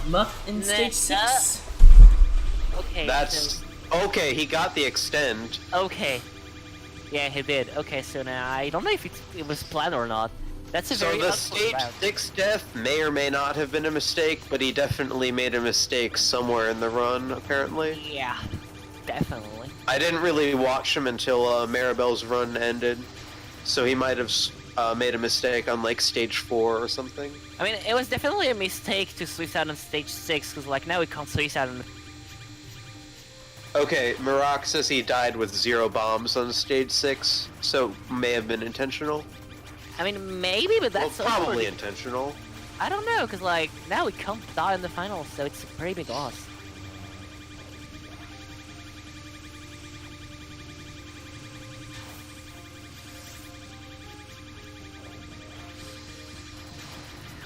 B: Muff in stage 6.
C: Okay.
A: That's...
C: So...
A: Okay, he got the extend.
C: Okay. Yeah, he did. Okay, so now I don't know if it was planned or not. That's a very...
A: So the stage 6 death may or may not have been a mistake, but he definitely made a mistake somewhere in the run, apparently.
C: Yeah, definitely.
A: I didn't really watch him until Maribel's run ended, so he might have made a mistake on like stage 4 or something.
C: I mean, it was definitely a mistake to suicide on stage 6, because like now we can't suicide on...
A: Okay, Marak says he died with 0 bombs on stage 6, so may have been intentional.
C: I mean, maybe, but that's...
A: Well, probably intentional.
C: I don't know, because like, now we can't die in the finals, so it's a pretty big loss.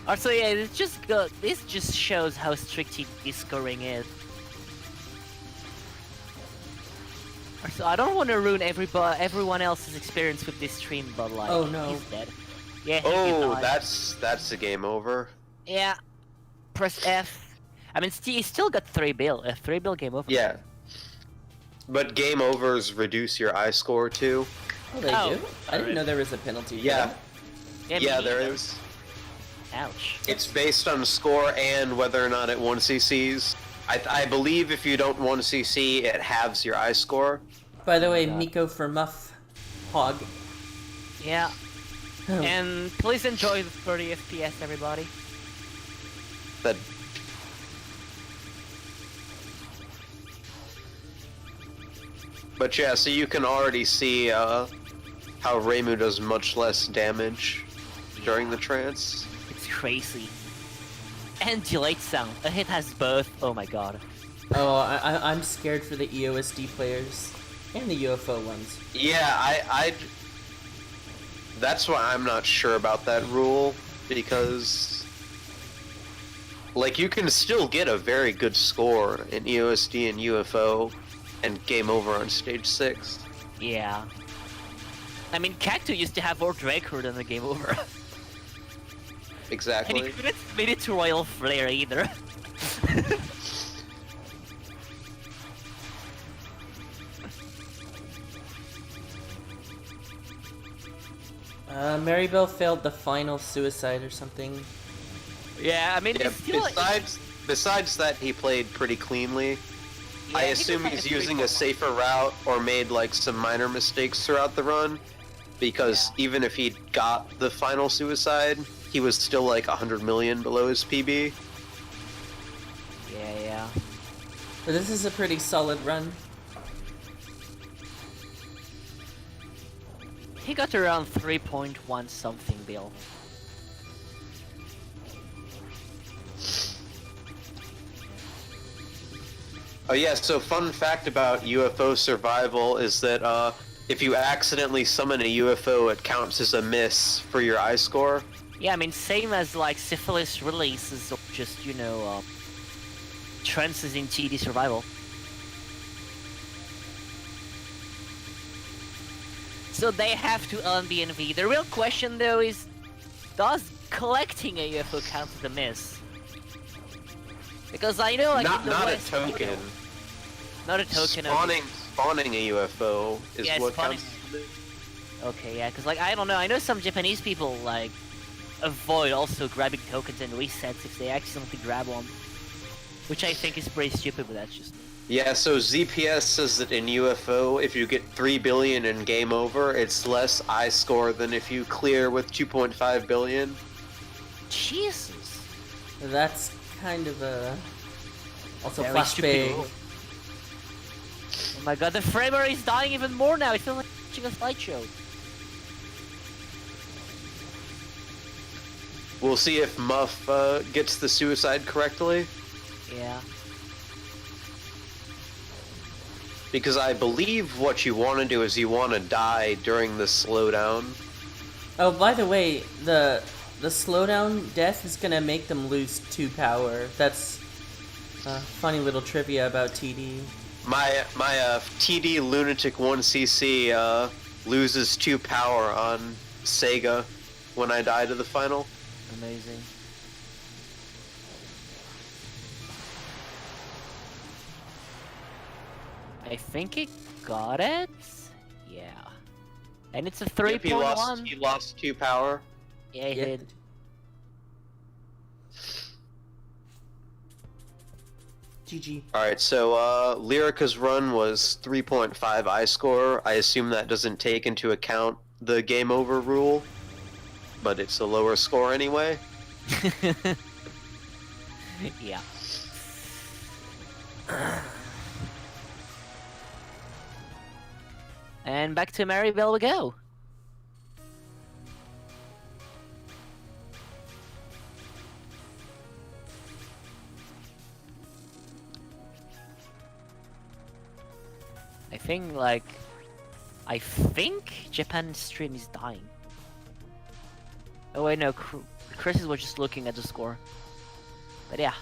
C: Also, yeah, this just shows how strict his scoring is. So I don't want to ruin everyone else's experience with this stream, but like,
B: oh no,
C: he's dead. Yeah.
A: Oh, that's a game over.
C: Yeah. Press F. I mean, he still got 3 bill. A 3 bill game over.
A: Yeah. But game overs reduce your I score too.
B: Oh, they do? I didn't know there was a penalty.
A: Yeah. Yeah, there
C: neither.
A: is.
C: Ouch.
A: It's based on score and whether or not it 1CCs. I believe if you don't 1CC, it halves your I score.
B: By the way, Miko for Muff Hog.
C: Yeah. And please enjoy the 30 FPS, everybody.
A: That. But yeah, so you can already see how Reimu does much less damage during the trance.
C: It's crazy. And delayed sound. A hit has both. Oh my god.
B: Oh, I'm scared for the EOSD players and the UFO ones.
A: Yeah, that's why I'm not sure about that rule, because like you can still get a very good score in EOSD and UFO and game over on stage 6.
C: Yeah. I mean, Cacto used to have more record than the game over.
A: Exactly.
C: And he couldn't made it to Royal Flare either.
B: Maribel failed the final suicide or something.
C: Yeah, I mean,
A: Yeah,
C: it's still...
A: besides that, he played pretty cleanly.
C: Yeah,
A: I assume he's using a safer route or made like some minor mistakes throughout the run, because even if he got the final suicide, he was still like 100 million below his PB.
C: Yeah.
B: But this is a pretty solid run.
C: He got around 3.1 something bill.
A: Oh yeah, so fun fact about UFO survival is that if you accidentally summon a UFO, it counts as a miss for your I score.
C: Yeah, I mean, same as like syphilis releases or just, trances in TD survival. So they have to earn BNV. The real question though is, does collecting a UFO count as a miss? Because I know, like,
A: not a
C: West,
A: token.
C: Not a token.
A: Spawning a UFO is what
C: spawning.
A: counts.
C: Okay, yeah, because like I don't know. I know some Japanese people like avoid also grabbing tokens and resets if they accidentally grab one, which I think is pretty stupid. But that's just me.
A: Yeah, so ZPS says that in UFO, if you get 3 billion in game over, it's less I score than if you clear with 2.5 billion.
C: Jesus.
B: That's kind of a... Also
C: Very
B: flashbang.
C: stupid. Oh my god, the framer is dying even more now. It feels like watching a slideshow.
A: We'll see if Muff gets the suicide correctly.
C: Yeah.
A: Because I believe what you want to do is you want to die during the slowdown.
B: Oh, by the way, the slowdown death is gonna make them lose 2 power. That's Funny little trivia about TD.
A: My TD Lunatic 1cc loses 2 power on Sega when I die to the final.
C: Amazing. I think it got it? Yeah. And it's a 3.1.
A: He lost 2 power.
C: Yeah, he did.
B: GG.
A: Alright, so Lyrica's run was 3.5 I score. I assume that doesn't take into account the game over rule, but it's a lower score anyway.
C: Yeah. And back to Maribel we go. I think Japan's stream is dying. Oh wait, no, Chris was just looking at the score. But yeah.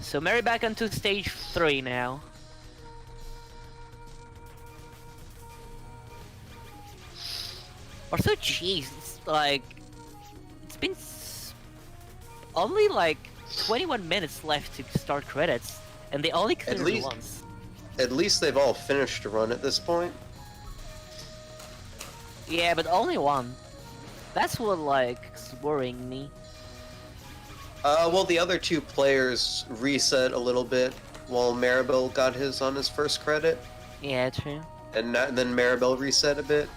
C: So Mary back onto stage 3 now. Also, jeez, it's been only like 21 minutes left to start credits, and they only cleared it once.
A: At least they've all finished a run at this point.
C: Yeah, but only one. That's what is worrying me.
A: Well, the other 2 players reset a little bit while Maribel got his on his first credit.
C: Yeah, true.
A: And then Maribel reset a bit.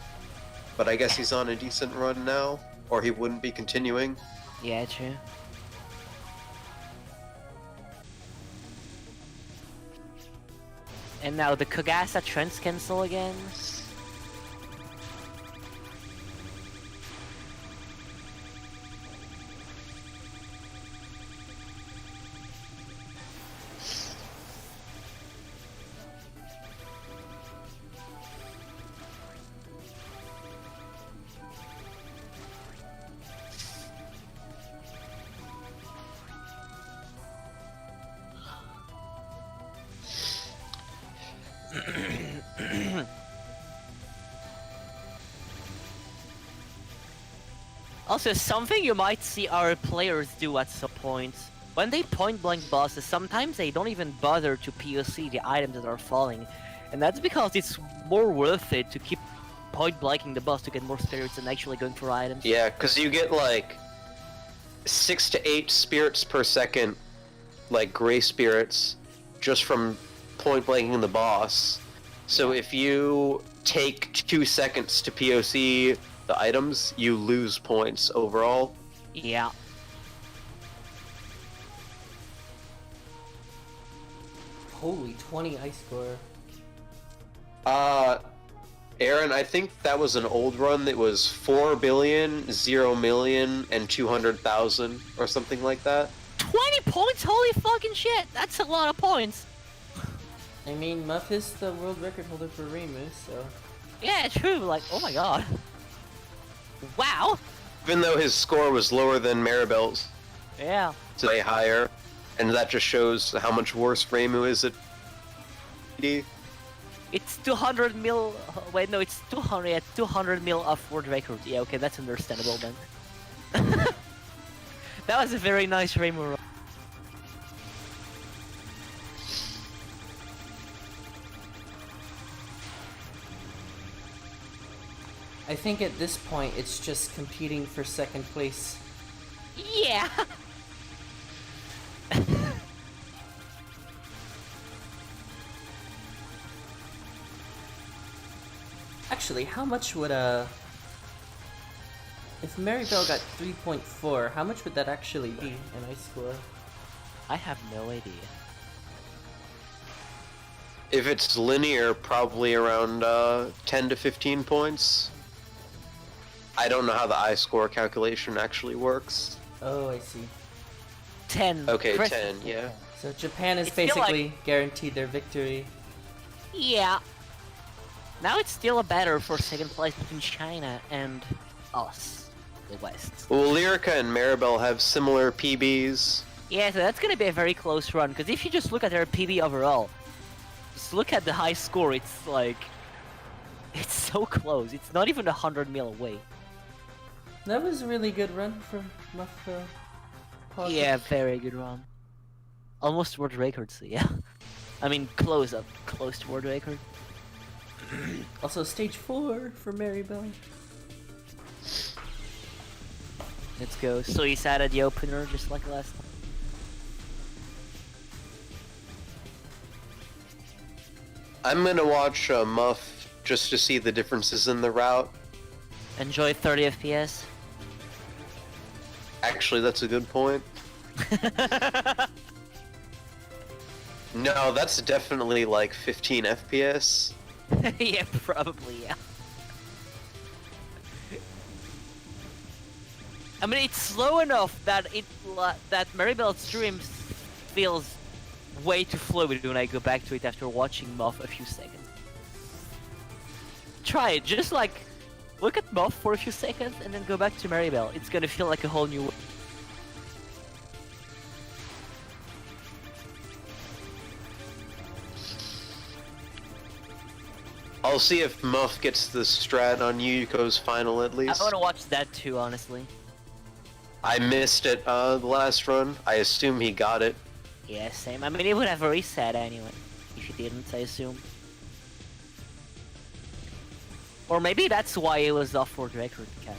A: But I guess he's on a decent run now, or he wouldn't be continuing.
C: Yeah, true. And now the Kagasa trends cancel again. Also, something you might see our players do at some point. When they point-blank bosses, sometimes they don't even bother to POC the items that are falling. And that's because it's more worth it to keep point-blanking the boss to get more spirits than actually going for items.
A: Yeah, because you get like 6 to 8 spirits per second, like gray spirits, just from point-blanking the boss. So if you take 2 seconds to POC the items, you lose points overall.
C: Yeah.
B: Holy 20 ice score.
A: Aaron, I think that was an old run that was 4 billion, 0 million, and 200,000 or something like that.
C: 20 points? Holy fucking shit! That's a lot of points!
B: I mean, Muff is the world record holder for Reimu, so...
C: Yeah, true, oh my god. Wow!
A: Even though his score was lower than Maribel's.
C: Yeah.
A: It's way higher, and that just shows how much worse Reimu is at PD.
C: It's 200 mil... Wait, no, it's 200, yeah, 200 mil off world record. Yeah, okay, that's understandable then. That was a very nice Reimu run.
B: I think at this point it's just competing for second place.
C: Yeah!
B: Actually, how much would if Maribel got 3.4, how much would that actually be in ice score?
C: I have no idea.
A: If it's linear, probably around 10 to 15 points. I don't know how the I-score calculation actually works.
B: Oh, I see.
C: 10.
A: Okay,
C: Chris.
A: 10, yeah.
B: So Japan is
C: It's still
B: basically guaranteed their victory.
C: Yeah. Now it's still a battle for second place between China and us, the West.
A: Well, Lyrica and Maribel have similar PBs,
C: Yeah, so that's gonna be a very close run, because if you just look at her PB overall, just look at the high score, it's like... It's so close, it's not even 100 mil away.
B: That was a really good run from Muff.
C: Yeah, very good run. Almost world record, so yeah. I mean, close to world record.
B: Also, stage 4 for Maribel.
C: Let's go. So he's out of the opener, just like last time.
A: I'm gonna watch Muff just to see the differences in the route.
C: Enjoy 30 FPS.
A: Actually, that's a good point. No, that's definitely like 15 FPS.
C: Yeah, probably, yeah. I mean, it's slow enough that that Maribel's stream feels way too fluid when I go back to it after watching Muff a few seconds. Try it, just like look at Muff for a few seconds and then go back to Maribel. It's gonna feel like a whole new.
A: I'll see if Muff gets the strat on Yuko's final at least.
C: I wanna watch that too, honestly.
A: I missed it the last run. I assume he got it.
C: Yeah, same. I mean, it would have a reset anyway, if he didn't, I assume. Or maybe that's why it was off world record, Cat.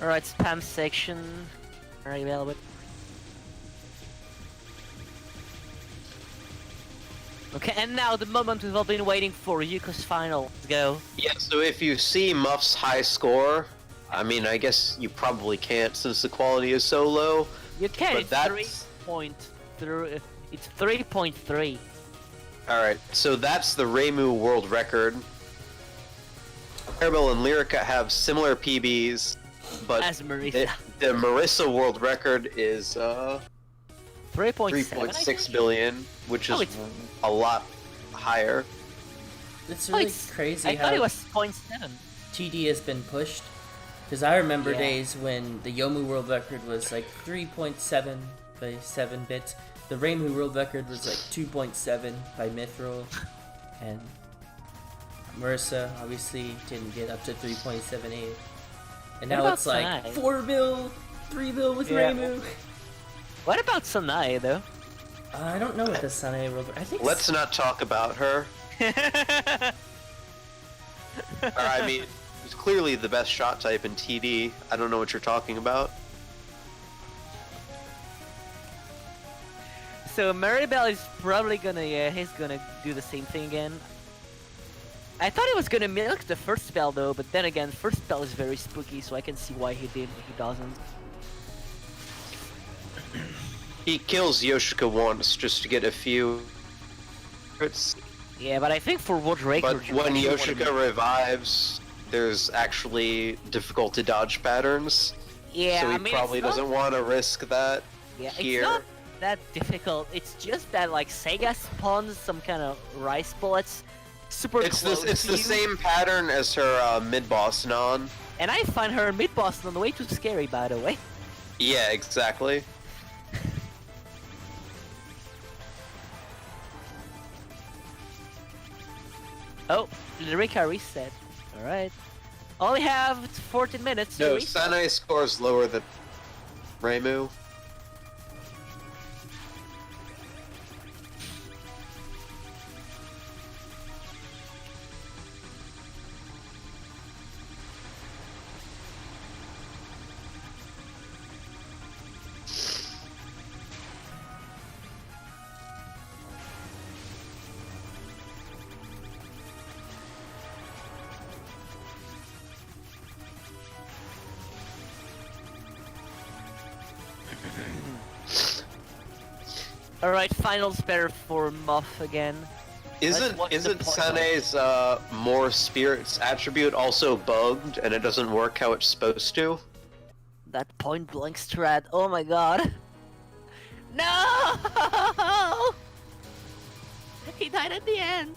C: Alright, spam section. Alright, available. Okay, and now the moment we've all been waiting for, Yuko's final. Let's go.
A: Yeah, so if you see Muff's high score, I mean, I guess you probably can't since the quality is so low.
C: You can,
A: But
C: it's
A: that's...
C: 3.3. It's 3.3.
A: Alright, so that's the Reimu world record. Maribel and Lyrica have similar PBs, but
C: As Marissa.
A: the Marissa world record is
C: 3.6
A: billion, which is a lot higher.
B: It's really crazy
C: I
B: how
C: thought it was 0.7.
B: TD has been pushed. Because I remember days when the Yomu world record was like 3.7 by 7 bits. The Reimu world record was like 2.7 by Mithril. And Marissa obviously didn't get up to 3.78. And now it's like
C: Sanai?
B: 4 mil, 3 mil with
C: Yeah.
B: Reimu.
C: What about Sanai, though?
B: I don't know what the Sanai world record. I think
A: Let's not talk about her. I mean, it's clearly the best shot type in TD. I don't know what you're talking about.
C: So Maribel is probably gonna, he's gonna do the same thing again. I thought he was gonna milk the first spell though, but then again, first spell is very spooky, so I can see why he doesn't.
A: He kills Yoshika once just to get a few.
C: Yeah, but I think for world record,
A: But when Yoshika revives, there's actually difficult to dodge patterns.
C: yeah,
A: So he
C: I mean,
A: probably
C: it's not-
A: doesn't want to risk that here.
C: It's not that difficult. It's just that like Sega spawns some kind of rice bullets, super
A: It's
C: close
A: it's
C: to
A: the
C: you,
A: same pattern as her mid boss non.
C: and I find her mid boss on the way too scary, by the way.
A: Yeah, exactly.
C: Oh, Lyrica reset. Alright. Only have 14 minutes to
A: No,
C: reset.
A: Sanai scores lower than Reimu.
C: Alright, final spare for Muff again.
A: Isn't Sane's more spirits attribute also bugged and it doesn't work how it's supposed to?
C: That point blank strat. Oh my god. No! He died at the end.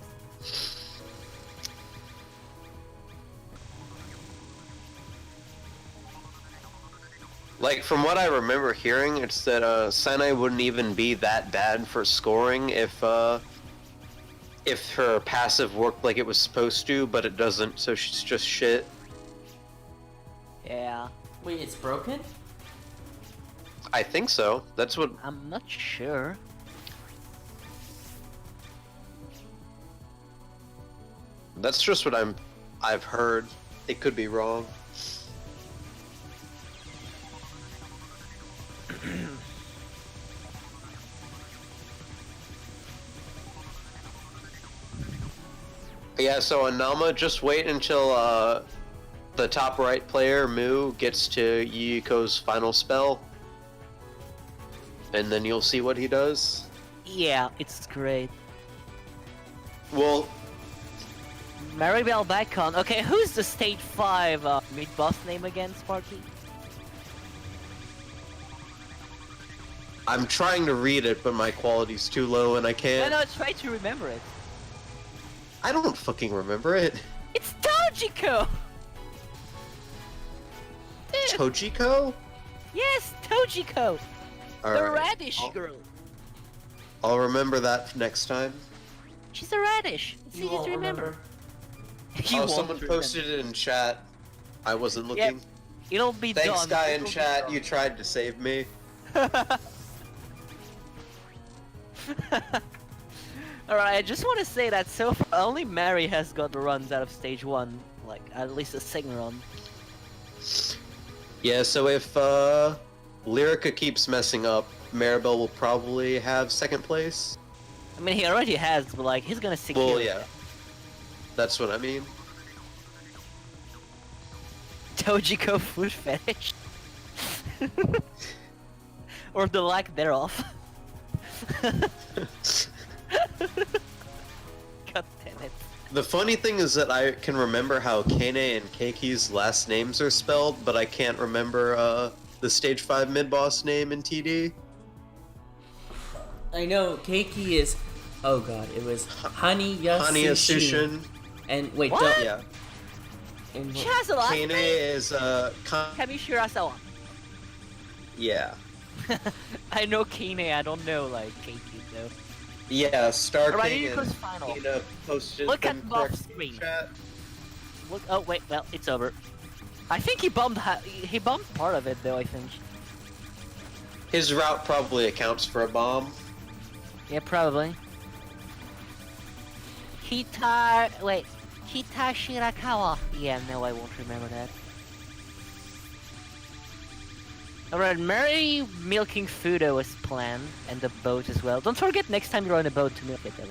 A: Like, from what I remember hearing, it's that Sane wouldn't even be that bad for scoring if her passive worked like it was supposed to, but it doesn't, so she's just shit.
C: Yeah.
B: Wait, it's broken?
A: I think so. That's what...
C: I'm not sure.
A: That's just what I've heard. It could be wrong. Yeah, so Anama, just wait until the top right player, Mu, gets to Yuyiko's final spell. And then you'll see what he does.
C: Yeah, it's great.
A: Well...
C: Maribel back on. Okay, who's the stage 5 mid-boss name again, Sparky?
A: I'm trying to read it, but my quality's too low and I can't.
C: No, try to remember it.
A: I don't fucking remember it.
C: It's Tojiko! Dude.
A: Tojiko?
C: Yes, Tojiko! The
A: Alright.
C: radish girl.
A: I'll remember that next time.
C: She's a radish. It's
B: You
C: easy
B: won't
C: to remember.
B: remember.
A: Someone posted it in chat. I wasn't looking.
C: Yep. It'll be
A: Thanks,
C: done.
A: guy in
C: It'll be
A: chat.
C: done.
A: You tried to save me.
C: Alright, I just want to say that so far only Mary has got the runs out of stage 1. Like, at least a second run.
A: Yeah, so if Lyrica keeps messing up, Maribel will probably have second place.
C: I mean, he already has, but like, he's gonna secure.
A: Well, yeah. That's what I mean.
C: Tojiko food fetish. Or the lack thereof. God damn it.
A: The funny thing is that I can remember how Kane and Keiki's last names are spelled, but I can't remember the stage 5 mid-boss name in TD.
B: I know Keiki is. Oh god, it was Haniyasushin.
A: Haniyasushin.
B: And wait,
C: What?
B: don't.
A: Yeah.
B: And
C: She has a last
A: Kane
C: name?
A: is
C: Kamishirasawa.
A: yeah.
C: I know Kine, I don't know like Keiki though.
A: Yeah, Star
C: Alright,
A: King
C: Yuyiko's
A: and
C: final.
A: Tina posted
C: Look
A: them
C: at Bob's
A: correctly
C: screen.
A: in chat.
C: Look, oh wait, well, it's over. I think he bumped part of it though, I think.
A: His route probably accounts for a bomb.
C: Yeah, probably. Hita Shirakawa. Yeah, no, I won't remember that. Alright, Mary milking Fudo as planned, and the boat as well. Don't forget next time you're on a boat to milk it though.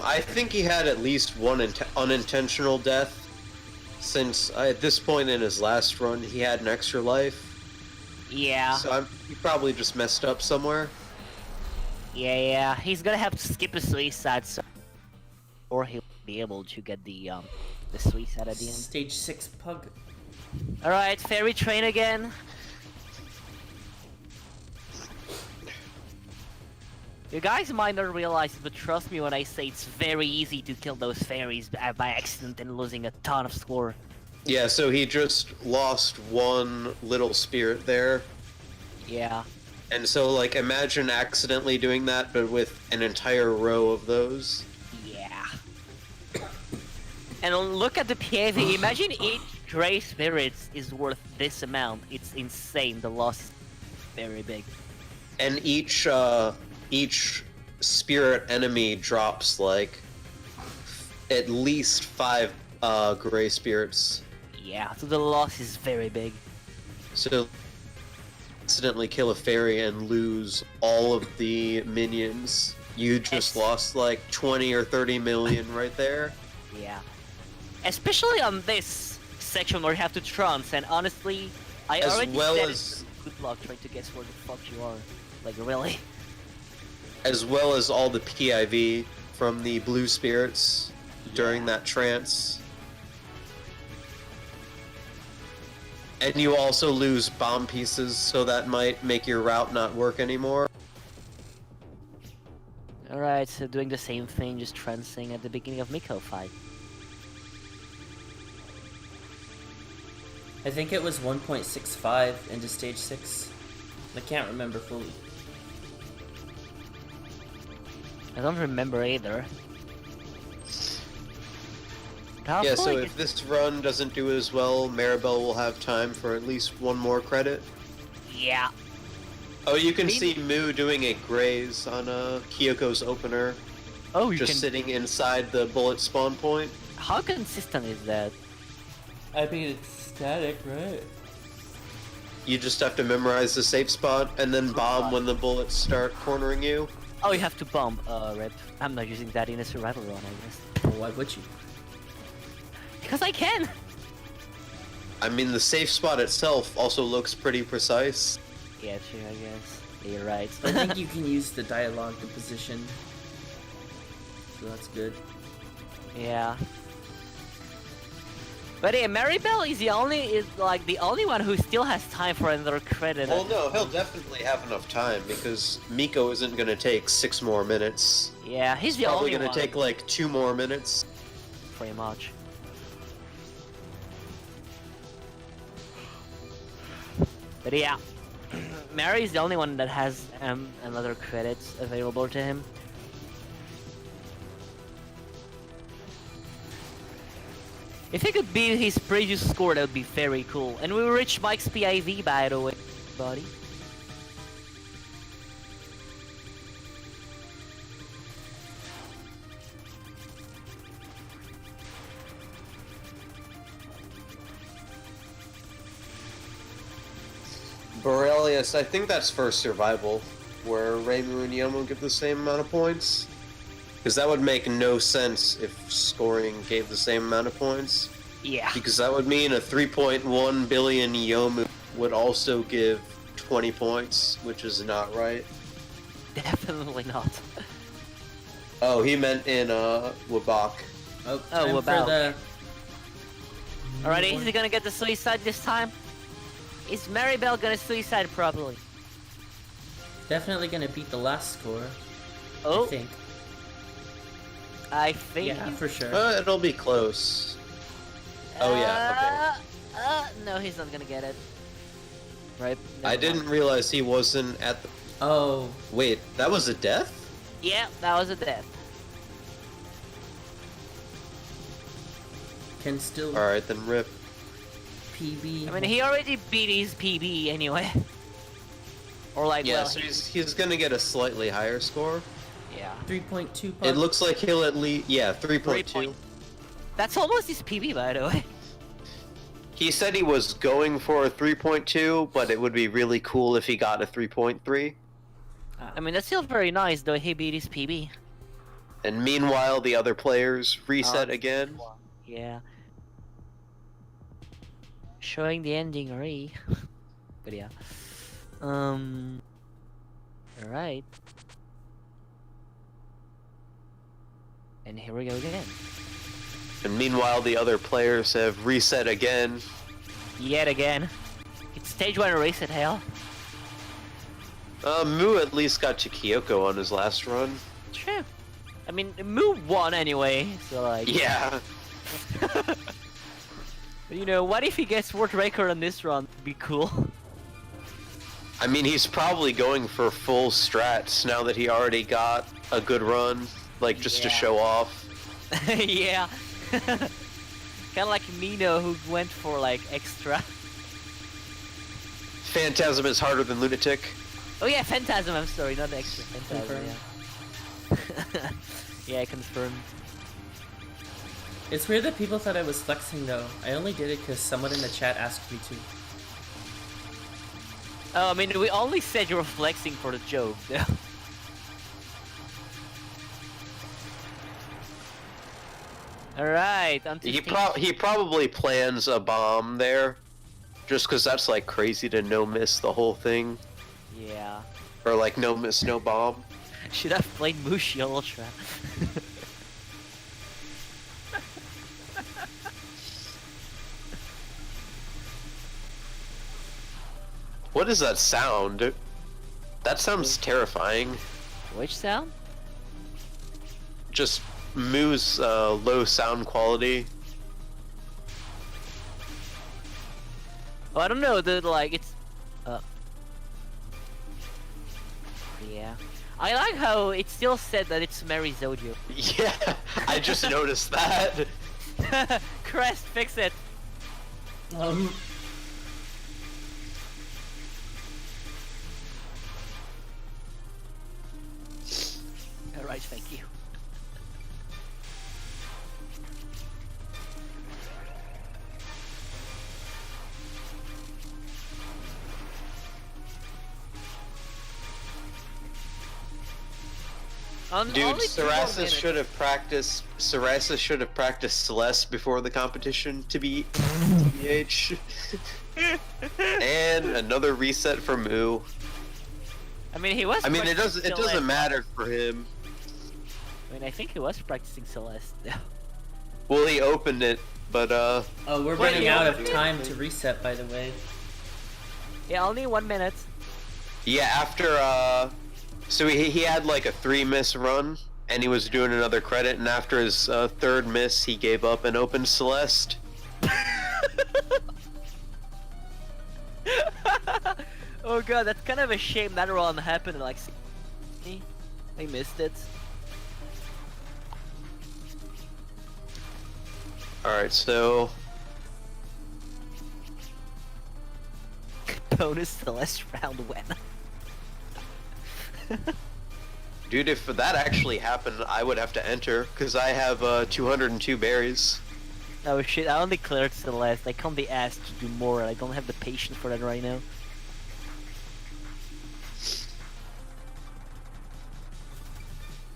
A: I think he had at least one unintentional death, since at this point in his last run he had an extra life.
C: Yeah.
A: So he probably just messed up somewhere.
C: Yeah. He's gonna have to skip a suicide, so or he'll be able to get the suicide at the end.
B: Stage 6 pug.
C: Alright, ferry train again. You guys might not realize it, but trust me when I say it's very easy to kill those fairies by accident and losing a ton of score.
A: Yeah, so he just lost one little spirit there.
C: Yeah.
A: And so, like, imagine accidentally doing that, but with an entire row of those.
C: Yeah. And look at the PAV. Imagine each Grey Spirits is worth this amount. It's insane. The loss is very big.
A: And each spirit enemy drops, like, at least 5 gray spirits.
C: Yeah, so the loss is very big.
A: So accidentally kill a fairy and lose all of the minions, you just lost like 20 or 30 million right there.
C: Yeah. Especially on this section where you have to trance, and honestly, I
A: As
C: already
A: well
C: said
A: as-
C: good luck trying to guess where the fuck you are. Like, really?
A: As well as all the PIV from the blue spirits during that trance. And you also lose bomb pieces, so that might make your route not work anymore.
C: Alright, so doing the same thing, just trancing at the beginning of Miko fight.
B: I think it was 1.65 into stage 6. I can't remember fully.
C: I don't remember either.
A: Yeah, so if this run doesn't do as well, Maribel will have time for at least one more credit.
C: Yeah.
A: Oh, you can see Mu doing a graze on Kyoko's opener.
C: Oh, you
A: just
C: can...
A: sitting inside the bullet spawn point.
C: How consistent is that?
B: I think it's static, right?
A: You just have to memorize the safe spot and then bomb when the bullets start cornering you.
C: Oh, you have to bomb. Rip. I'm not using that in a survival run, I guess.
B: Well, why would you?
C: Because I can!
A: I mean, the safe spot itself also looks pretty precise.
C: Yeah, true, I guess. Yeah, you're right.
B: I think you can use the dialogue to position. So that's good.
C: Yeah. But yeah, Maribel is the only one who still has time for another credit.
A: Well, no, he'll definitely have enough time because Miko isn't gonna take 6 more minutes.
C: Yeah, he's the
A: Probably
C: only
A: gonna
C: one.
A: take like 2 more minutes.
C: Pretty much. But yeah, Mary is the only one that has another credit available to him. If he could beat his previous score, that would be very cool. And we reached Mike's PIV, by the way, buddy.
A: Borelius, I think that's first survival, where Reimu and Yomo give the same amount of points. Because that would make no sense if scoring gave the same amount of points.
C: Yeah.
A: Because that would mean a 3.1 billion Yomu would also give 20 points, which is not right.
C: Definitely not.
A: Oh, he meant in Wabak.
B: Oh, time
C: what
B: for
C: about?
B: the...
C: Alright, is he gonna get the suicide this time? Is Maribel gonna suicide properly?
B: Definitely gonna beat the last score.
C: Oh,
B: I think. Yeah, for sure.
A: It'll be close. Oh yeah,
C: No, he's not gonna get it. Right?
A: okay. I didn't realize he wasn't at the...
B: Oh,
A: Wait, that was a death?
C: Yeah, that was a death.
B: can still
A: Alright, then rip.
B: PB.
C: I mean, he already beat his PB anyway. Or like,
A: Yeah,
C: well,
A: so he's gonna get a slightly higher score.
C: yeah.
B: 3.2
A: It looks like he'll at least... Yeah, 3.2.
C: That's almost his PB, by the way.
A: He said he was going for a 3.2, but it would be really cool if he got a 3.3.
C: I mean, that's still very nice, though. He beat his PB.
A: And meanwhile, the other players reset again.
C: Yeah. Showing the ending already. But yeah. Alright. And here we go again.
A: And meanwhile, the other players have reset again.
C: Yet again. It's stage 1 reset, hell.
A: Mu at least got to Kyoko on his last run.
C: True. I mean, Mu won anyway, so like...
A: Yeah.
C: But, you know, what if he gets world record on this run? It'd be cool.
A: I mean, he's probably going for full strats now that he already got a good run, like just to
C: Yeah.
A: show off.
C: Yeah. Kinda like Mino, who went for like extra.
A: Phantasm is harder than Lunatic.
C: Oh yeah, Phantasm, I'm sorry, not extra. Phantasm,
B: Confirmed.
C: yeah. Yeah, confirmed.
B: It's weird that people thought I was flexing though. I only did it because someone in the chat asked me to.
C: Oh, I mean, we only said you were flexing for the joke. Alright,
A: He probably plans a bomb there, just because that's like crazy to no miss the whole thing.
C: Yeah.
A: Or like no miss, no bomb.
C: Should have played Mushi Ultra.
A: What is that sound? That sounds terrifying.
C: Which sound?
A: Just Moo's low sound quality.
C: Oh, I don't know, like, it's... Yeah. I like how it still said that it's Mary Zodio.
A: Yeah, I just noticed that.
C: Crest, fix it! Alright, thank you.
A: Dude, Sarasa should have practiced Celeste before the competition to beat TBH. And another reset for Moo.
C: I mean, he was.
A: I mean, it doesn't matter for him.
C: I mean, I think he was practicing Celeste.
A: Well, he opened it, but
B: Oh, we're running out of time to reset, by the way.
C: Yeah, only 1 minute.
A: yeah, after so he had like a 3-miss run, and he was doing another credit, and after his third miss, he gave up and opened Celeste.
C: Oh god, that's kind of a shame that run happened like... I missed it.
A: Alright, so...
C: Bonus Celeste round win.
A: Dude, if that actually happened, I would have to enter, because I have 202 berries.
C: Oh shit, I only cleared Celeste. I can't be asked to do more. I don't have the patience for that right now.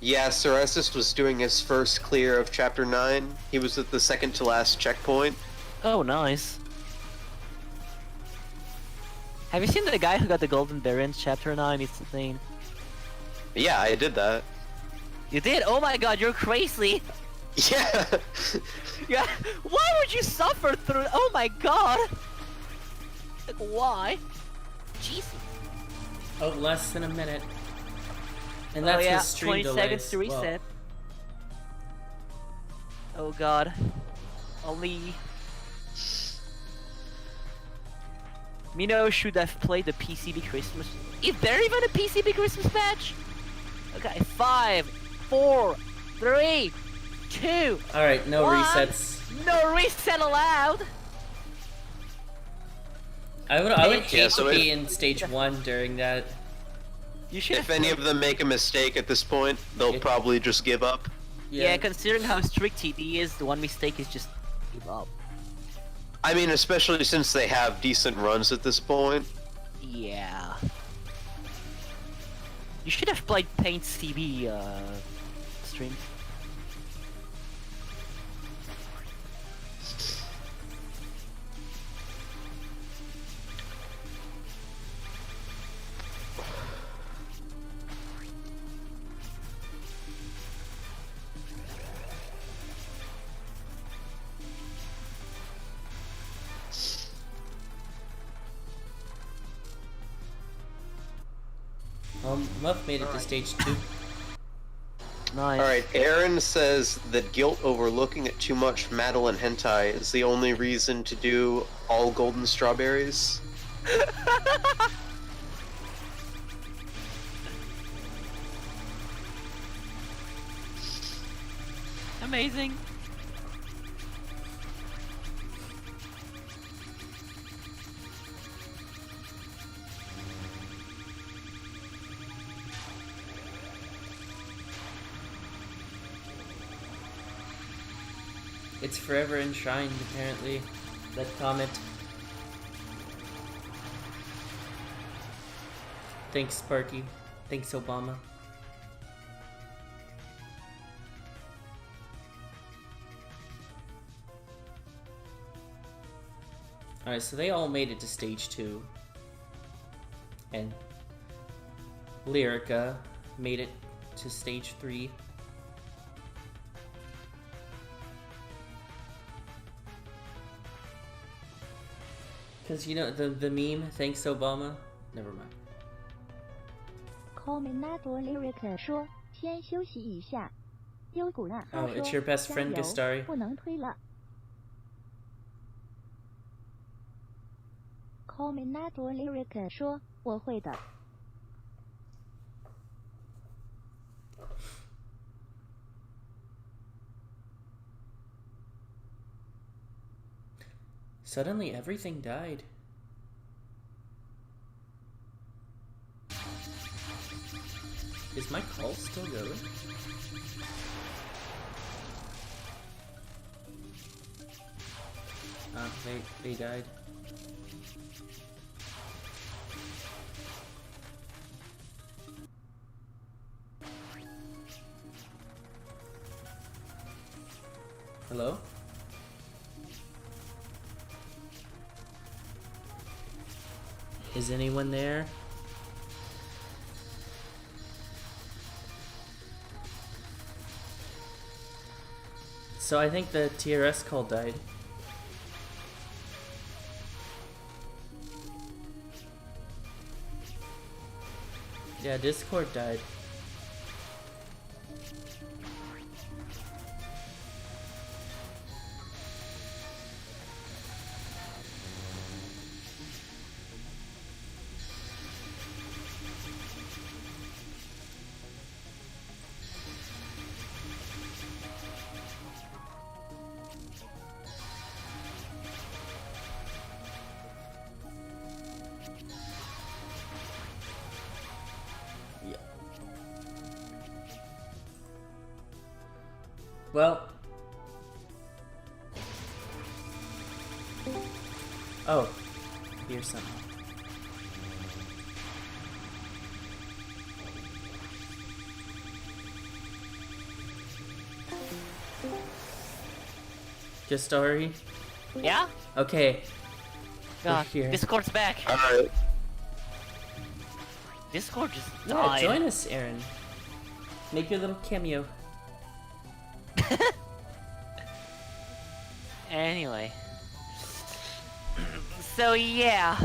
A: Yeah, Ceresis was doing his first clear of Chapter 9. He was at the second to last checkpoint.
C: Oh, nice. Have you seen the guy who got the golden berry in Chapter 9? It's insane.
A: Yeah, I did that.
C: You did? Oh my god, you're crazy!
A: Yeah!
C: Yeah, why would you suffer through? Oh my god! Like, why? Jesus.
B: Oh, less than a minute. And that's
C: yeah,
B: the stream
C: 20
B: delays.
C: seconds to reset. Well. Oh god. Only... Mino should have played the PCB Christmas... Is there even a PCB Christmas match? Okay, 5, 4, 3, 2...
B: Alright, no
C: 1.
B: resets.
C: No reset allowed!
B: I would hate
A: so
B: to be in stage 1 during that.
C: You should
A: If any of them make a mistake at this point, they'll probably just give up.
C: Yeah, considering how strict TD is, the one mistake is just give up.
A: I mean, especially since they have decent runs at this point.
C: Yeah. You should have played Paint CB stream.
B: Muff made it to stage 2.
C: Nice.
A: Alright, Aaron says that guilt over looking at too much Madeline hentai is the only reason to do all golden strawberries.
C: Amazing.
B: It's forever enshrined, apparently. That comment. Thanks, Sparky. Thanks, Obama. Alright, so they all made it to stage 2. And Lyrica made it to stage 3. Because, you know, the meme, thanks Obama? Never mind.
D: Commentators Lyrica 说先休息一下。优古娜
B: Oh, it's your best friend, Gastari.
D: 不能推了。Commentators Lyrica 说我会的。
B: Suddenly everything died. Is my call still going? Ah, they died. Hello? Is anyone there? So I think the TRS call died. Yeah, Discord died. Well. Oh, here's something. Gastari?
C: Yeah?
B: Okay.
C: God,
B: We're here.
C: Discord's back.
A: Alright.
C: Discord just
B: Yeah,
C: died.
B: join us, Aaron. Make your little cameo.
C: Anyway. So yeah,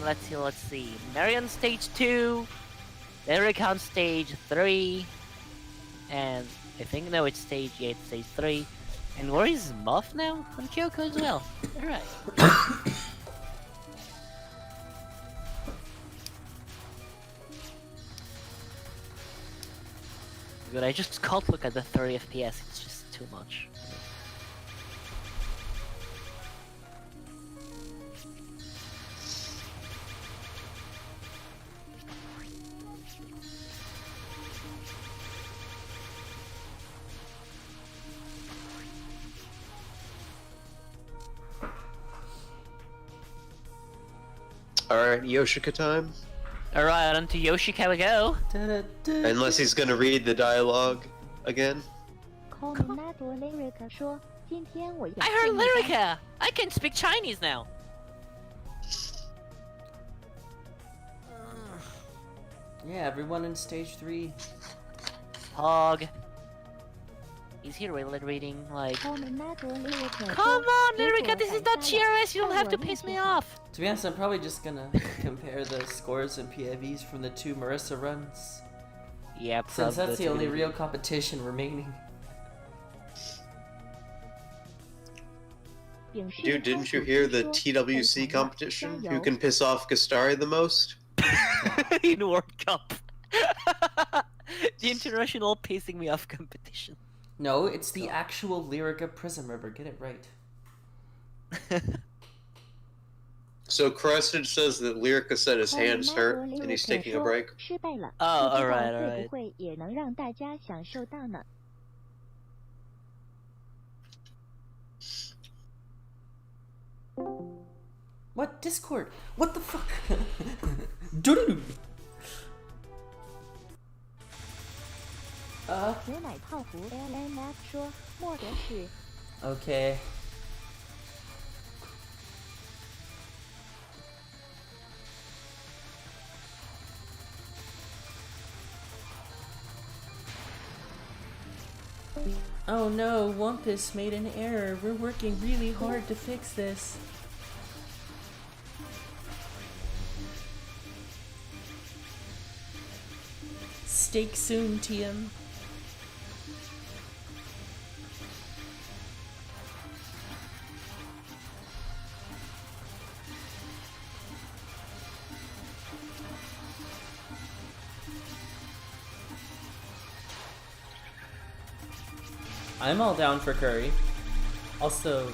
C: let's see. Marion stage 2, Lyrica on stage 3, and I think no, it's stage 3. And where is Muff now? On Kyoko as well. Alright. Good, I just can't look at the 30 FPS, it's just too much.
A: Alright, Yoshika time.
C: Alright, on to Yoshika we go.
A: Unless he's gonna read the dialogue again.
D: Commentators Lyrica 说今天我要
C: I heard Lyrica! I can speak Chinese now!
B: Yeah, everyone in stage 3.
C: Hog. He's here really reading, like...
D: Commentators Lyrica 说
C: Come on,
D: 结果
C: Lyrica, this is not
D: 改善了
C: TRS, you don't have to piss me off!
B: To be honest, I'm probably just gonna compare the scores and PIVs from the 2 Marissa runs.
C: Yeah,
B: Since that's the only real competition remaining.
A: Dude, didn't you hear the TWC competition? Who can piss off Gastari the most?
C: in World Cup. The international pissing me off competition.
B: No, it's the actual Lyrica Prism River. Get it right.
A: So Crested says that Lyrica said his hands hurt and he's taking a break.
D: 失败了
C: Oh,
D: 不知道
C: alright,
D: 会
C: alright.
D: 不会也能让大家享受到呢
B: What? Discord? What the fuck? Doodaloo.
D: 牛奶泡芙 LMF 说莫德是
B: Okay. Oh no, Wumpus made an error. We're working really hard to fix this. Steak soon, TM. I'm all down for curry. Also,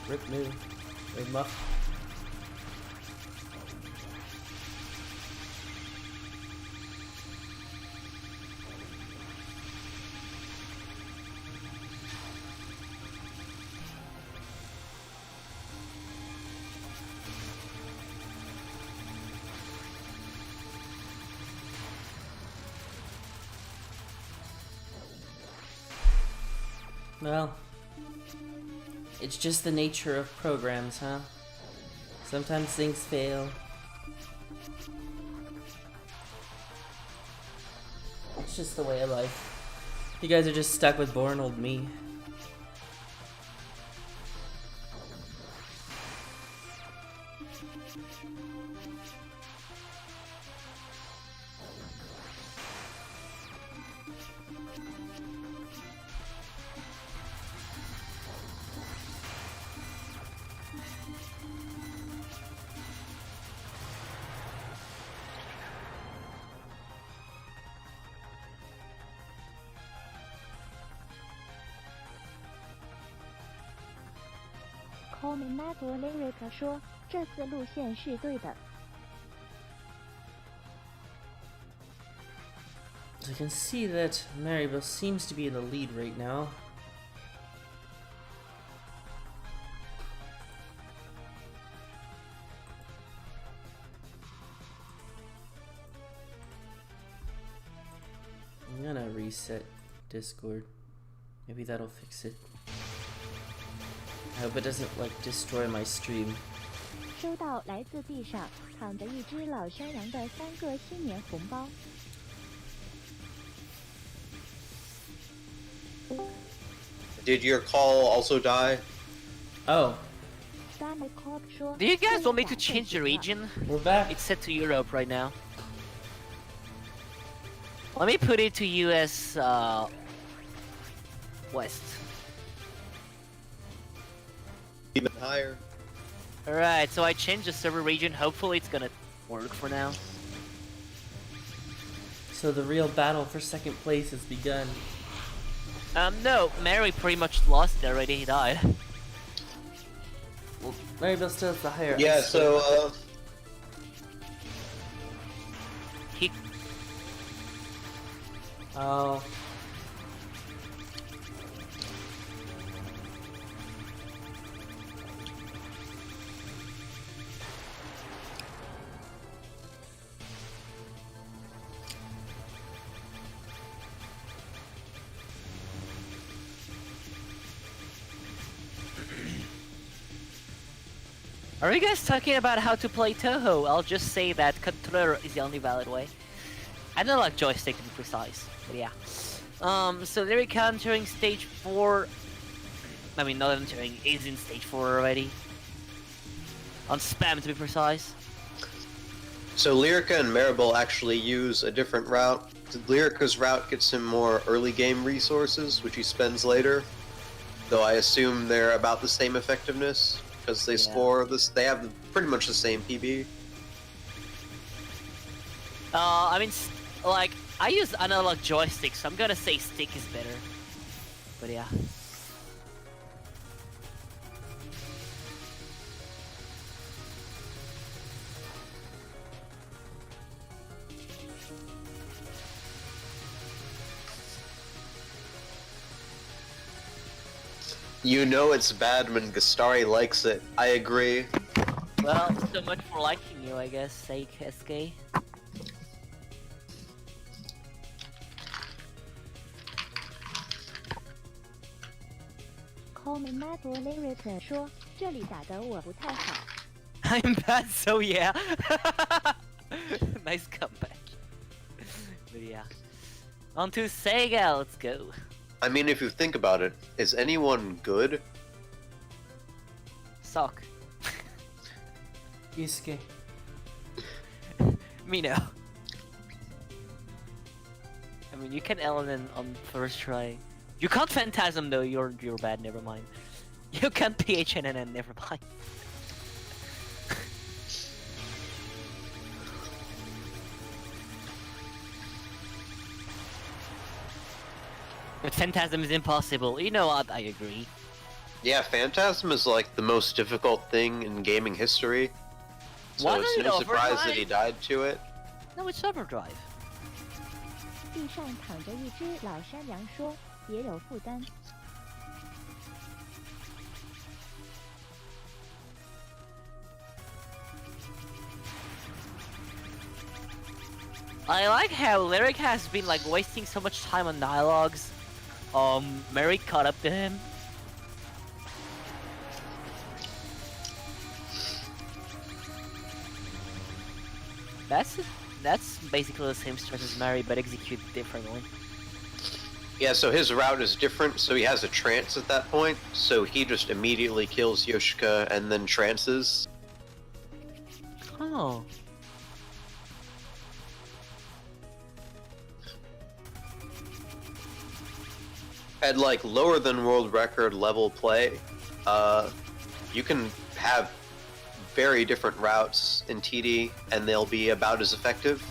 B: Rip Moo. Or Muff. Well, it's just the nature of programs, huh? Sometimes things fail. It's just the way of life. You guys are just stuck with boring old me.
D: Commentators Lyrica 说这次路线是对的。
B: I can see that Maribel seems to be in the lead right now. I'm gonna reset Discord. Maybe that'll fix it. I hope it doesn't like destroy my stream.
D: 收到来自地上躺着一只老山羊的3个新年红包。
A: Did your call also die?
B: Oh,
C: Do you guys want me to change the region?
B: we're back.
C: It's set to Europe right now. Let me put it to US West.
A: Even higher.
C: Alright, so I changed the server region. Hopefully it's gonna work for now.
B: So the real battle for second place has begun.
C: No, Mary pretty much lost it already. He died.
B: Well, Maribel still has the higher.
A: Yeah,
B: ice score.
A: so
C: He
B: Oh.
C: Are you guys talking about how to play Touhou? I'll just say that controller is the only valid way. I don't like joystick to be precise, but yeah. So Lyrica entering stage 4. I mean, not entering, is in stage 4 already. On spam to be precise.
A: So Lyrica and Maribel actually use a different route. Lyrica's route gets him more early game resources, which he spends later. Though I assume they're about the same effectiveness, because they score this. They have pretty much the same PB.
C: I mean, like, I use analog joystick, so I'm gonna say stick is better. But yeah.
A: You know it's bad when Gastari likes it. I agree.
C: Well, so much for liking you, I guess, sake SK.
D: Commentators Lyrica 说：“这里打得我不太好。”
C: I'm bad, so yeah. Nice comeback. But yeah. On to Sega, let's go.
A: I mean, if you think about it, is anyone good?
C: Sock.
B: Yusuke.
C: Mino. I mean, you can Ellen on first try. You can't Phantasm though, you're bad, never mind. You can't PHNN, never mind. But Phantasm is impossible. You know what? I agree.
A: Yeah, Phantasm is like the most difficult thing in gaming history. So
C: Wasn't
A: it's
C: it
A: no surprise that
C: Overdrive?
A: he died to it.
C: No, it's Overdrive.
D: 地上躺着一只老山羊，说：“别有负担。”
C: I like how Lyrica has been like wasting so much time on dialogues. Mary caught up to him. That's basically the same strat as Mary, but executed differently.
A: Yeah, so his route is different, so he has a trance at that point, so he just immediately kills Yoshika and then trances.
C: Oh.
A: At like lower than world record level play, you can have very different routes in TD and they'll be about as effective.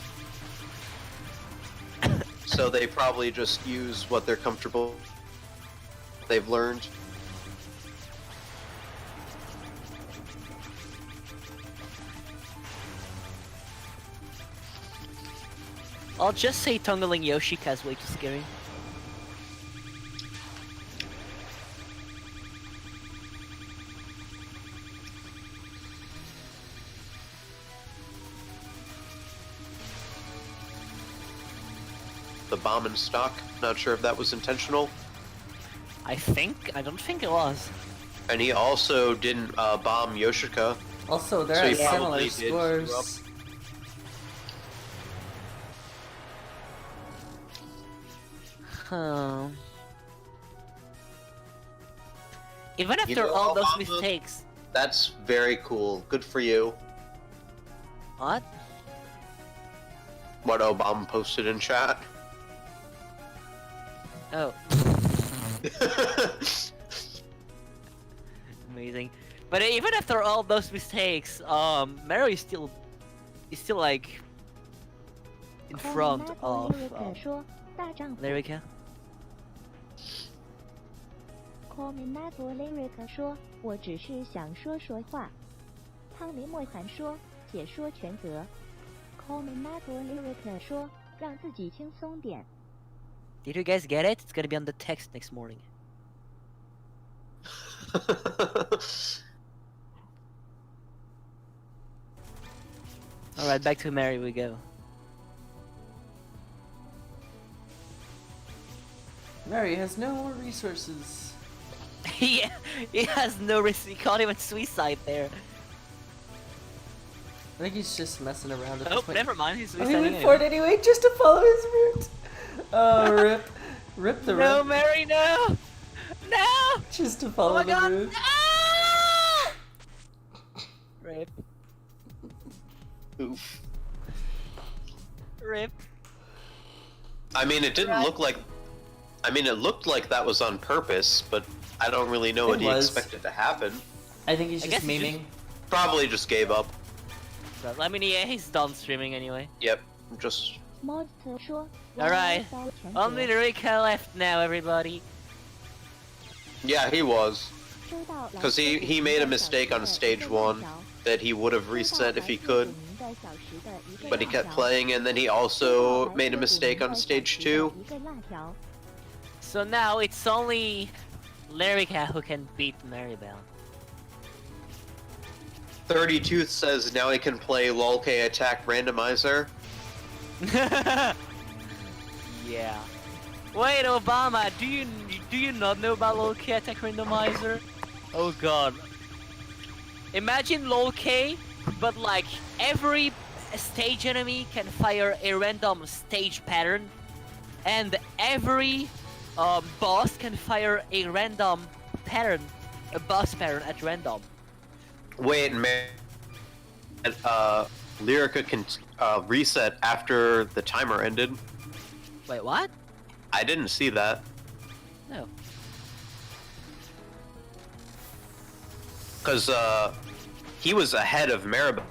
A: So they probably just use what they're comfortable, they've learned.
C: I'll just say Tungling Yoshika's way too scary.
A: The bomb in stock, not sure if that was intentional.
C: I don't think it was.
A: And he also didn't bomb Yoshika.
B: Also, there
A: So
B: are
A: he
B: similar
A: probably did screw up.
B: scores.
C: Huh. Even
A: You
C: after
A: know,
C: all those
A: Obama-
C: mistakes.
A: That's very cool. Good for you.
C: What?
A: What Obama posted in chat.
C: Oh, amazing. But even after all those mistakes, Mary is still like in front of
D: Lyrica 说：“大丈夫。”
C: Lyrica.
D: Commentators Lyrica 说：“我只是想说说话。”汤林莫涵说：“解说全责。” Commentators Lyrica 说：“让自己轻松点。”
C: Did you guys get it? It's gonna be on the text next morning. Alright, back to Mary we go.
B: Mary has no more resources.
C: he has no risk. He can't even suicide there.
B: I think he's just messing around at
C: Oh,
B: this point.
C: never mind. He's
B: Oh, he
C: suiciding
B: went
C: anyway.
B: for it anyway, just to follow his route. Oh, rip. Rip the
C: No,
B: route.
C: Mary, no! No!
B: Just to
C: Oh
B: follow
C: my
B: the
C: god!
B: route.
C: No! Rip.
A: Oof.
C: Rip.
A: I mean, it didn't look like... I mean, it looked like that was on purpose, but I don't really know what
B: It
A: he
B: was.
A: expected to happen.
B: I think he's
C: I
B: just
C: guess he
B: memeing.
A: Probably just gave up.
C: But, I mean, yeah, he's done streaming anyway.
A: Yep, just...
D: Monster 说：“
C: Alright.
D: 完了全
C: Only
D: 责。
C: Lyrica left now, everybody.
A: Yeah, he was.
D: 收到来自
A: Because he made a mistake on stage 1 that he would have reset if he could, but he kept playing, and then he also made a mistake on stage 2.
C: So now it's only Lyrica who can beat Maribel.
A: 30 Tooth says now he can play LOLK Attack Randomizer.
C: Yeah. Wait, Obama, do you not know about LOL K attack randomizer? Oh god. Imagine LOL K, but like every stage enemy can fire a random stage pattern, and every boss can fire a random pattern, a boss pattern at random.
A: Wait, man. Lyrica can reset after the timer ended.
C: Wait, what?
A: I didn't see that.
C: No.
A: Because he was ahead of Maribel.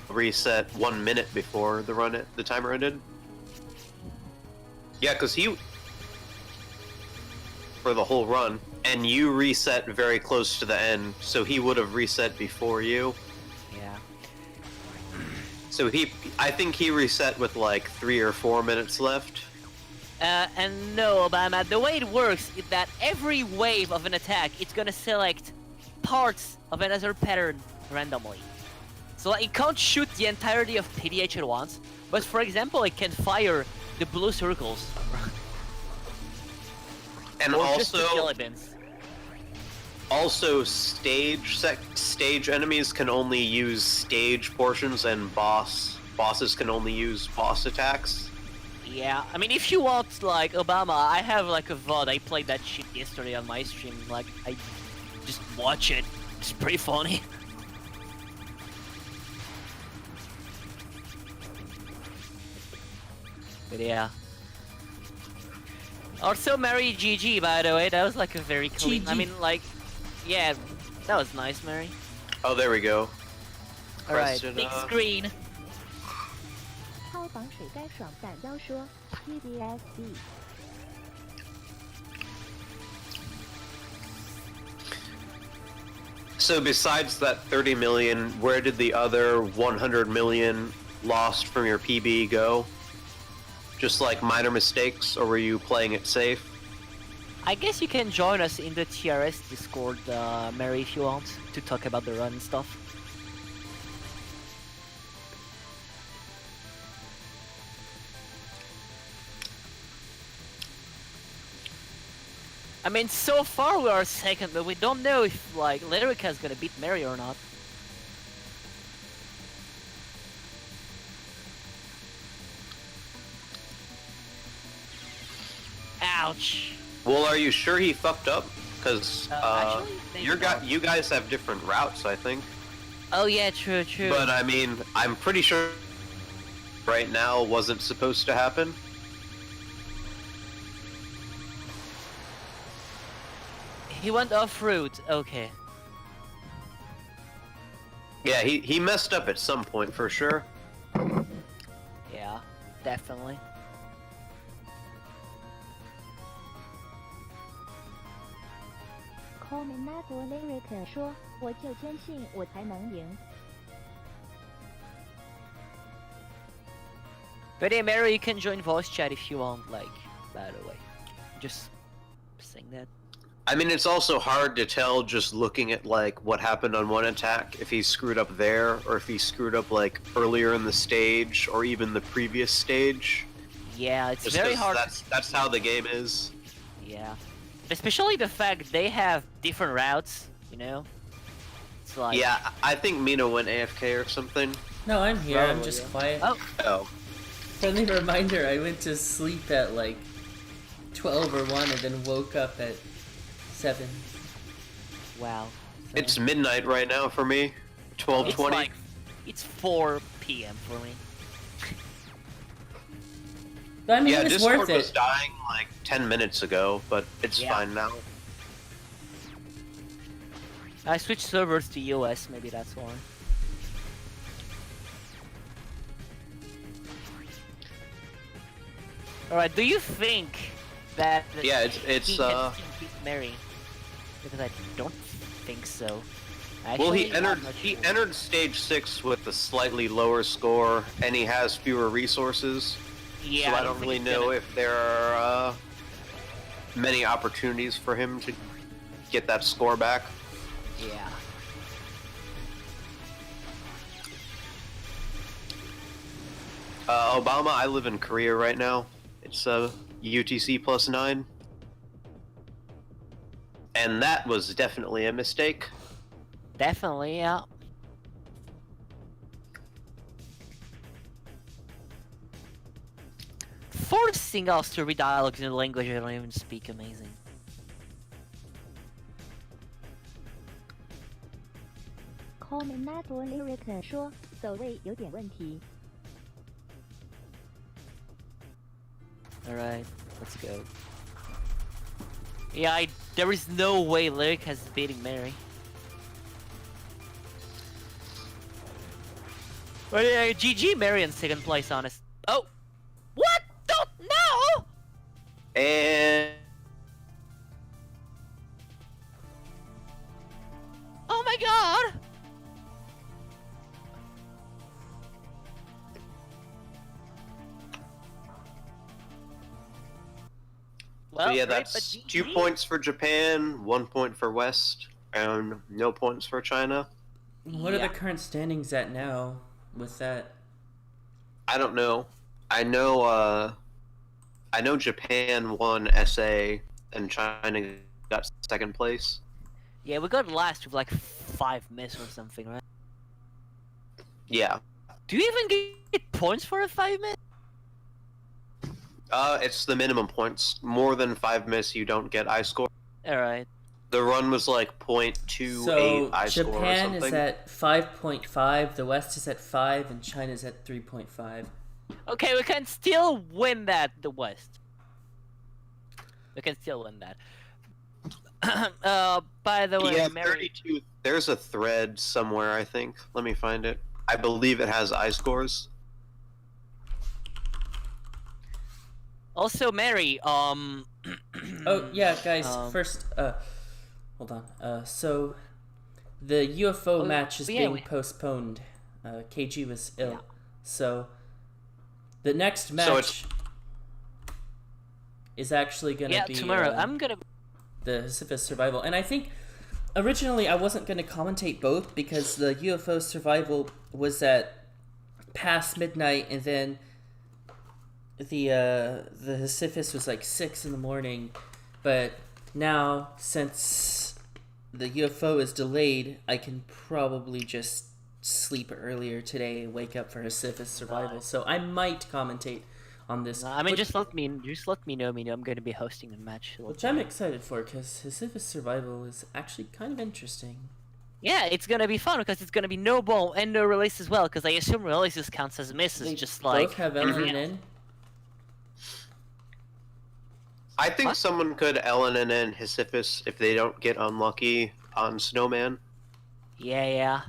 A: Reset 1 minute before the timer ended. Yeah, because he for the whole run, and you reset very close to the end, so he would have reset before you.
C: Yeah.
A: So I think he reset with like 3 or 4 minutes left.
C: And no, Obama, the way it works is that every wave of an attack, it's gonna select parts of another pattern randomly. So like, it can't shoot the entirety of PDH at once, but for example, it can fire the blue circles.
A: And
C: or
A: also,
C: just the skeletons.
A: Also, stage enemies can only use stage portions, and bosses can only use boss attacks.
C: Yeah, I mean, if you want, like, Obama, I have, like, a VOD, I played that shit yesterday on my stream, like, I just watch it, it's pretty funny. But yeah. Also, Mary GG, by the way, that was, like, a very clean,
B: GG.
C: I mean, like, yeah, that was nice, Mary.
A: Oh, there we go.
C: Alright,
A: Question,
C: big screen.
D: 超防水干爽散椒说 PDSD。
A: So besides that 30 million, where did the other 100 million lost from your PB go? Just like minor mistakes, or were you playing it safe?
C: I guess you can join us in the TRS Discord, Mary, if you want, to talk about the run and stuff. I mean, so far we are second, but we don't know if, like, Lyrica is gonna beat Mary or not. Ouch.
A: Well, are you sure he fucked up? Because
C: Actually, maybe
A: you guys have different routes, I think.
C: Oh yeah, true, true.
A: But I mean, I'm pretty sure right now wasn't supposed to happen.
C: He went off route. Okay.
A: Yeah, he messed up at some point for sure.
C: Yeah, definitely.
D: Commentators Lyrica 说：“我就坚信我才能赢。”
C: But hey, Mary, you can join voice chat if you want, like, by the way. Just saying that.
A: I mean, it's also hard to tell just looking at like what happened on one attack, if he screwed up there, or if he screwed up like earlier in the stage, or even the previous stage.
C: Yeah, it's
A: Just
C: very
A: 'cause
C: hard.
A: That's how the game is.
C: Yeah. Especially the fact they have different routes, you know? It's like...
A: Yeah, I think Mino went AFK or something.
B: No, I'm here. I'm
A: Probably,
B: just
A: yeah.
B: quiet.
C: Oh,
A: Oh.
B: Friendly reminder, I went to sleep at like 12 or 1 and then woke up at 7.
C: wow.
A: It's midnight right now for me. 12:20.
C: It's like... It's 4 p.m. for me.
B: But I mean,
A: Yeah,
B: it was
A: Discord
B: worth
A: was
B: it.
A: dying like 10 minutes ago, but it's
C: Yeah.
A: fine now.
C: I switched servers to US, maybe that's why. Alright, do you think that...
A: Yeah, it's
C: he can beat Mary? Because I don't think so.
A: well, he
C: Actually, I'm
A: entered
C: not
A: he
C: sure.
A: entered stage 6 with a slightly lower score, and he has fewer resources.
C: Yeah,
A: So I don't
C: think
A: really
C: he's
A: know
C: gonna-
A: if there are many opportunities for him to get that score back.
C: Yeah.
A: Obama, I live in Korea right now. It's UTC +9. And that was definitely a mistake.
C: Definitely, yeah. Forcing us to read dialogues in a language I don't even speak, amazing.
D: Commentator Lyrica 说走位有点问题。
C: Alright, let's go. Yeah, there is no way Lyrica is beating Mary. But yeah, GG Mary in second place, honest. Oh! What? Don't know!
A: And
C: Oh my god! Well,
A: so yeah,
C: great,
A: that's
C: but
A: 2
C: GG.
A: points for Japan, 1 point for West, and no points for China.
B: What are the current standings at now with that?
A: I don't know. I know Japan won SA and China got second place.
C: Yeah, we got last with like 5 miss or something, right?
A: Yeah.
C: Do you even get points for a 5 miss?
A: It's the minimum points. More than 5 miss, you don't get I score.
C: Alright.
A: The run was like 0.28
B: So
A: I score or
B: Japan
A: something.
B: is at 5.5, the West is at 5, and China's at 3.5.
C: Okay, we can still win that, the West. We can still win that. By the way,
A: Yeah,
C: Mary...
A: 32. There's a thread somewhere, I think. Let me find it. I believe it has I scores.
C: Also, Mary,
B: Oh yeah, guys.
C: Um,
B: First, hold on. So the UFO match is being postponed. KG was ill,
C: Yeah.
B: so the next match is actually gonna be
C: tomorrow. I'm gonna.
B: the Sisyphus survival, and I think originally I wasn't gonna commentate both because the UFO survival was at past midnight, and then the Sisyphus was like 6 in the morning, but now since the UFO is delayed, I can probably just sleep earlier today and wake up for Sisyphus survival. So I might commentate on this.
C: I mean, just let me know, Mino. I'm gonna be hosting a match.
B: Which I'm excited for because Sisyphus survival is actually kind of interesting.
C: Yeah, it's gonna be fun because it's gonna be no ball and no release as well. Because I assume releases counts as misses,
B: They
C: just like
B: both have LNN.
A: I think
C: What?
A: someone could LNN Sisyphus if they don't get unlucky on Snowman.
C: Yeah.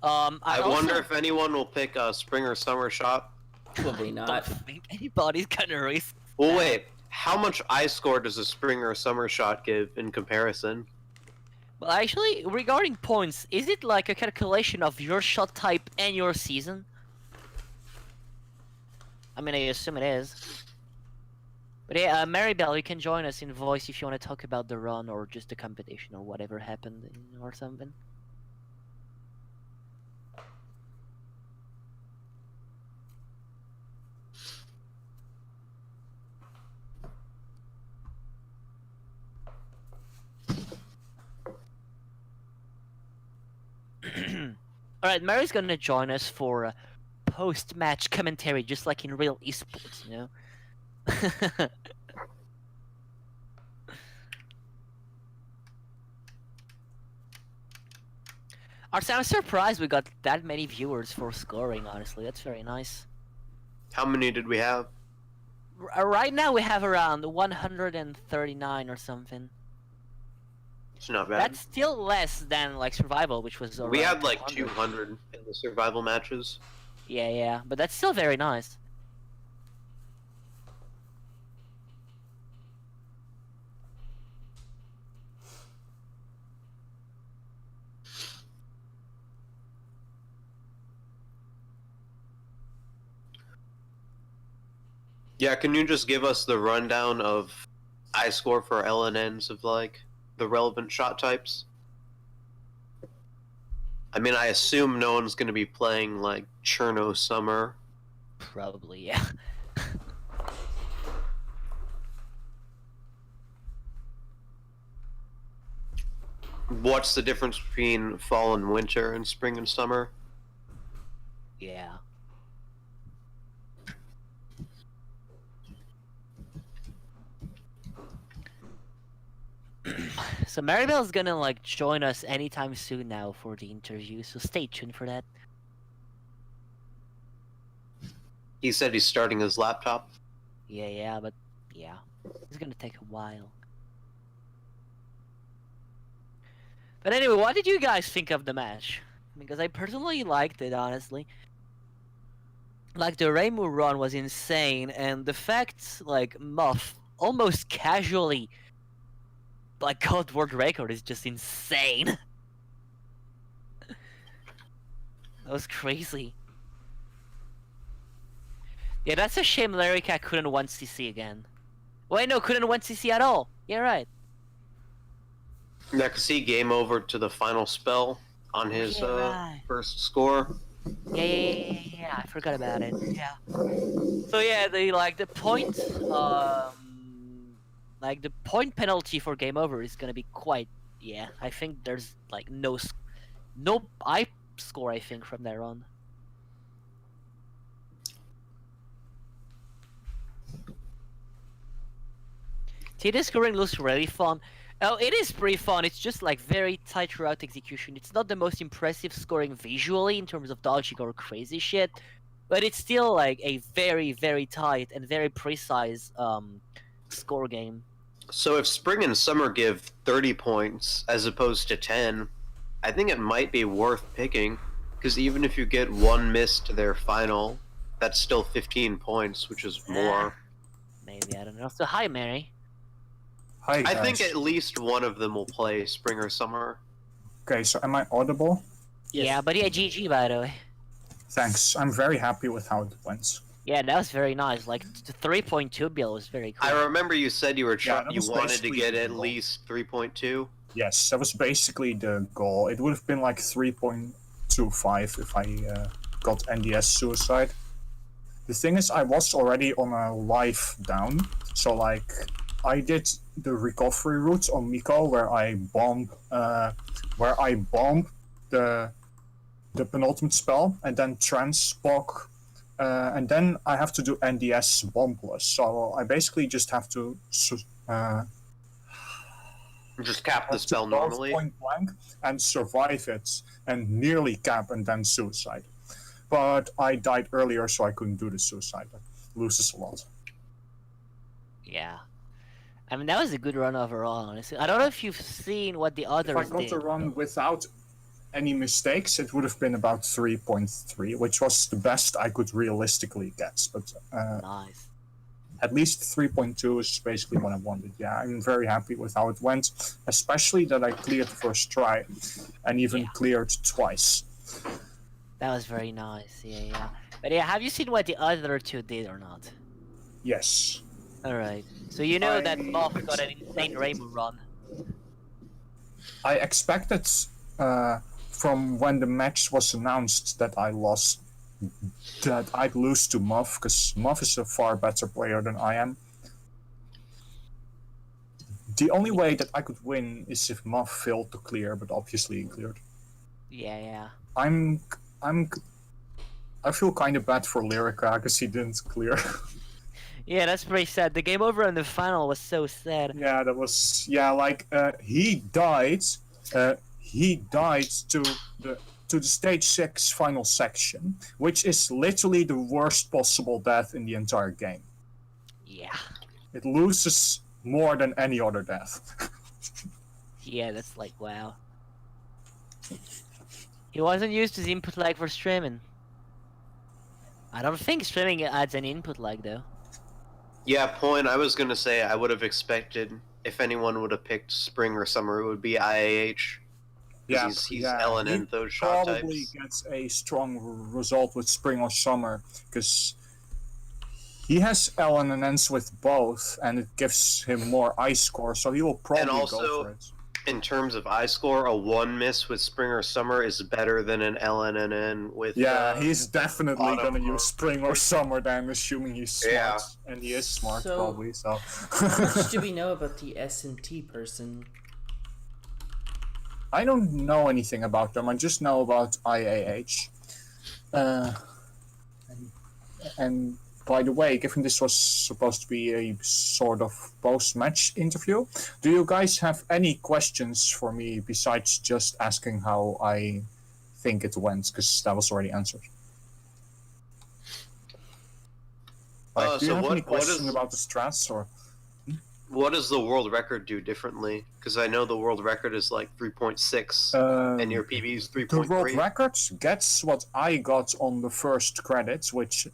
A: I
C: also
A: wonder if anyone will pick a spring or summer shot.
B: Probably
C: don't
B: not.
C: think anybody's gonna race.
A: Well, wait. How much I score does a spring or summer shot give in comparison?
C: Well, actually, regarding points, is it like a calculation of your shot type and your season? I mean, I assume it is. But yeah, Maribel, you can join us in voice if you want to talk about the run or just the competition or whatever happened or something. Alright, Mary's gonna join us for a post-match commentary, just like in real esports, you know? Arsen, I'm surprised we got that many viewers for scoring, honestly. That's very nice.
A: How many did we have?
C: Right now we have around 139 or something.
A: It's not bad.
C: That's still less than like survival, which was around
A: We had like
C: 200.
A: 200 in the survival matches.
C: Yeah, but that's still very nice.
A: Yeah, can you just give us the rundown of I score for LNNs of like the relevant shot types? I mean, I assume no one's going to be playing like Cherno Summer.
C: Probably, yeah.
A: What's the difference between fall and winter and spring and summer?
C: Yeah. So Maribel's gonna like join us anytime soon now for the interview, so stay tuned for that.
A: He said he's starting his laptop.
C: Yeah, but yeah, it's gonna take a while. But anyway, what did you guys think of the match? Because I personally liked it, honestly. Like, the Reimu run was insane, and the fact, like, Muff almost casually, like, got world record is just insane. That was crazy. Yeah, that's a shame Lyrica couldn't 1cc again. Wait, no, couldn't 1cc at all. Yeah, right.
A: Yeah, cause he game over to the final spell on his
C: right.
A: first score.
C: Yeah, I forgot about it. Yeah. So yeah, the point, like the point penalty for game over is gonna be quite. Yeah, I think there's like no I score. I think from there on. TD scoring looks really fun. Oh, it is pretty fun. It's just like very tight throughout execution. It's not the most impressive scoring visually in terms of dodging or crazy shit, but it's still like a very, very tight and very precise score game.
A: So if spring and summer give 30 points as opposed to 10, I think it might be worth picking, because even if you get one miss to their final, that's still 15 points, which is more.
C: Maybe, I don't know. So hi, Mary.
E: Hi, guys.
A: I think at least one of them will play spring or summer.
E: Okay, so am I audible?
C: Yes. Yeah, but yeah, GG by the way.
E: Thanks. I'm very happy with how it went.
C: Yeah, that was very nice. Like the 3.2 bill was very cool.
A: I remember you said you were you wanted to get at
E: goal.
A: least 3.2.
E: Yes, that was basically the goal. It would have been like 3.25 if I got NDS suicide. The thing is, I was already on a life down, so like I did the recovery route on Miko where I bomb the penultimate spell and then transpok, and then I have to do NDS bombless. So I basically just have to
A: just cap the spell normally
E: point blank and survive it and nearly cap and then suicide. But I died earlier, so I couldn't do the suicide. That loses a lot.
C: Yeah. I mean, that was a good run overall, honestly. I don't know if you've seen what the others did.
E: If I got the run without any mistakes, it would have been about 3.3, which was the best I could realistically get. But
C: nice.
E: At least 3.2 is basically what I wanted. Yeah, I'm very happy with how it went, especially that I cleared the first try and even cleared twice.
C: That was very nice, yeah. But yeah, have you seen what the other two did or not?
E: Yes.
C: Alright, so you know that Moth got an insane Rainbow run.
E: I expected from when the match was announced that I'd lose to Muff, because Muff is a far better player than I am. The only way that I could win is if Muff failed to clear, but obviously he cleared.
C: Yeah.
E: I feel kind of bad for Lyrica because he didn't clear.
C: Yeah, that's pretty sad. The game over in the final was so sad.
E: Yeah, that was he died. He died to the stage 6 final section, which is literally the worst possible death in the entire game.
C: Yeah.
E: It loses more than any other death.
C: Yeah, that's like wow. He wasn't used to the input lag for streaming. I don't think streaming adds any input lag though.
A: Yeah, point. I was gonna say I would have expected if anyone would have picked spring or summer, it would be IAH.
E: Yeah,
A: he's LNN those shot types.
E: Probably gets a strong result with spring or summer because he has LNNs with both, and it gives him more I score, so he will probably
A: and also,
E: go for it.
A: In terms of I score, a 1 miss with spring or summer is better than an LNN with.
E: Yeah, he's definitely gonna use spring or summer then, assuming he's smart, and he is smart probably. So.
B: How much do we know about the S&T person?
E: I don't know anything about them. I just know about IAH. And by the way, given this was supposed to be a sort of post-match interview, do you guys have any questions for me besides just asking how I think it went? Because that was already answered. Do you have any questions about the strats or?
A: What does the world record do differently? Because I know the world record is like 3.6, and your PB is 3.3.
E: The world record gets what I got on the first credits, which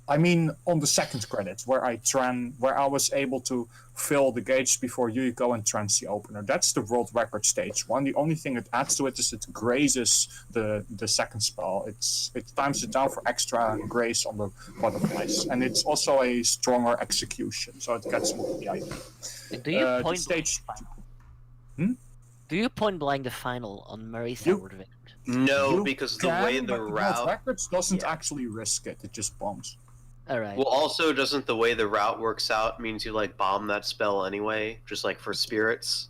E: I mean on the second credit, where I was able to fill the gauge before you go and trans the opener. That's the world record stage one. The only thing it adds to it is it grazes the second spell. It times it down for extra grace on the butterflies, and it's also a stronger execution, so it gets more the idea.
C: Do you point
E: stage?
C: Do you point blank the final on Marisa World Record?
A: No, because the way the route
E: world records doesn't actually risk it. It just bombs.
C: All right.
A: Well, also, doesn't the way the route works out means you like bomb that spell anyway, just like for spirits?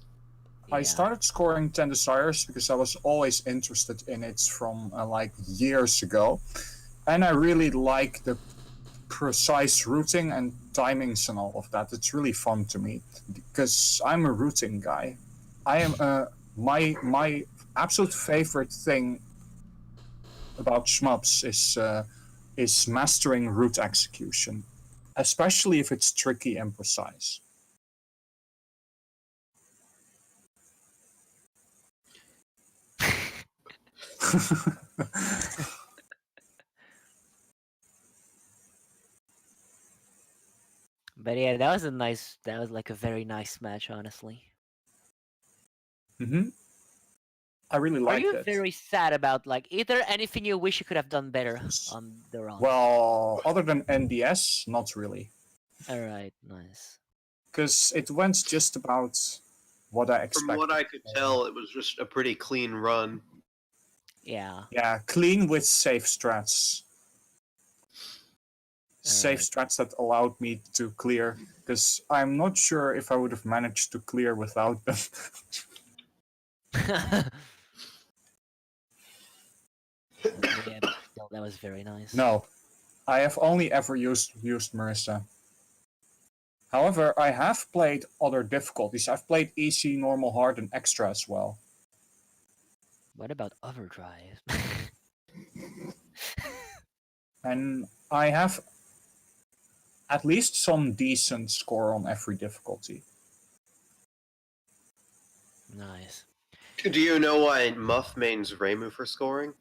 C: Yeah.
E: I started scoring 10 Desires because I was always interested in it from like years ago, and I really like the precise routing and timings and all of that. It's really fun to me because I'm a routing guy. I am my absolute favorite thing about shmups is mastering route execution, especially if it's tricky and precise.
C: But yeah, that was like a very nice match, honestly.
E: I really liked it.
C: Are you very sad about, like, is there anything you wish you could have done better on the run?
E: Well, other than NDS, not really.
C: Alright, nice.
E: Because it went just about what I expected.
A: From what I could tell, it was just a pretty clean run.
C: Yeah.
E: Yeah, clean with safe strats. Safe strats that allowed me to clear, because I'm not sure if I would have managed to clear without them.
C: Yeah, but still, that was very nice.
E: No, I have only ever used Marisa. However, I have played other difficulties. I've played easy, normal, hard, and extra as well.
C: What about overdrive?
E: And I have at least some decent score on every difficulty.
C: Nice.
A: Do you know why Muff mains Reimu for scoring?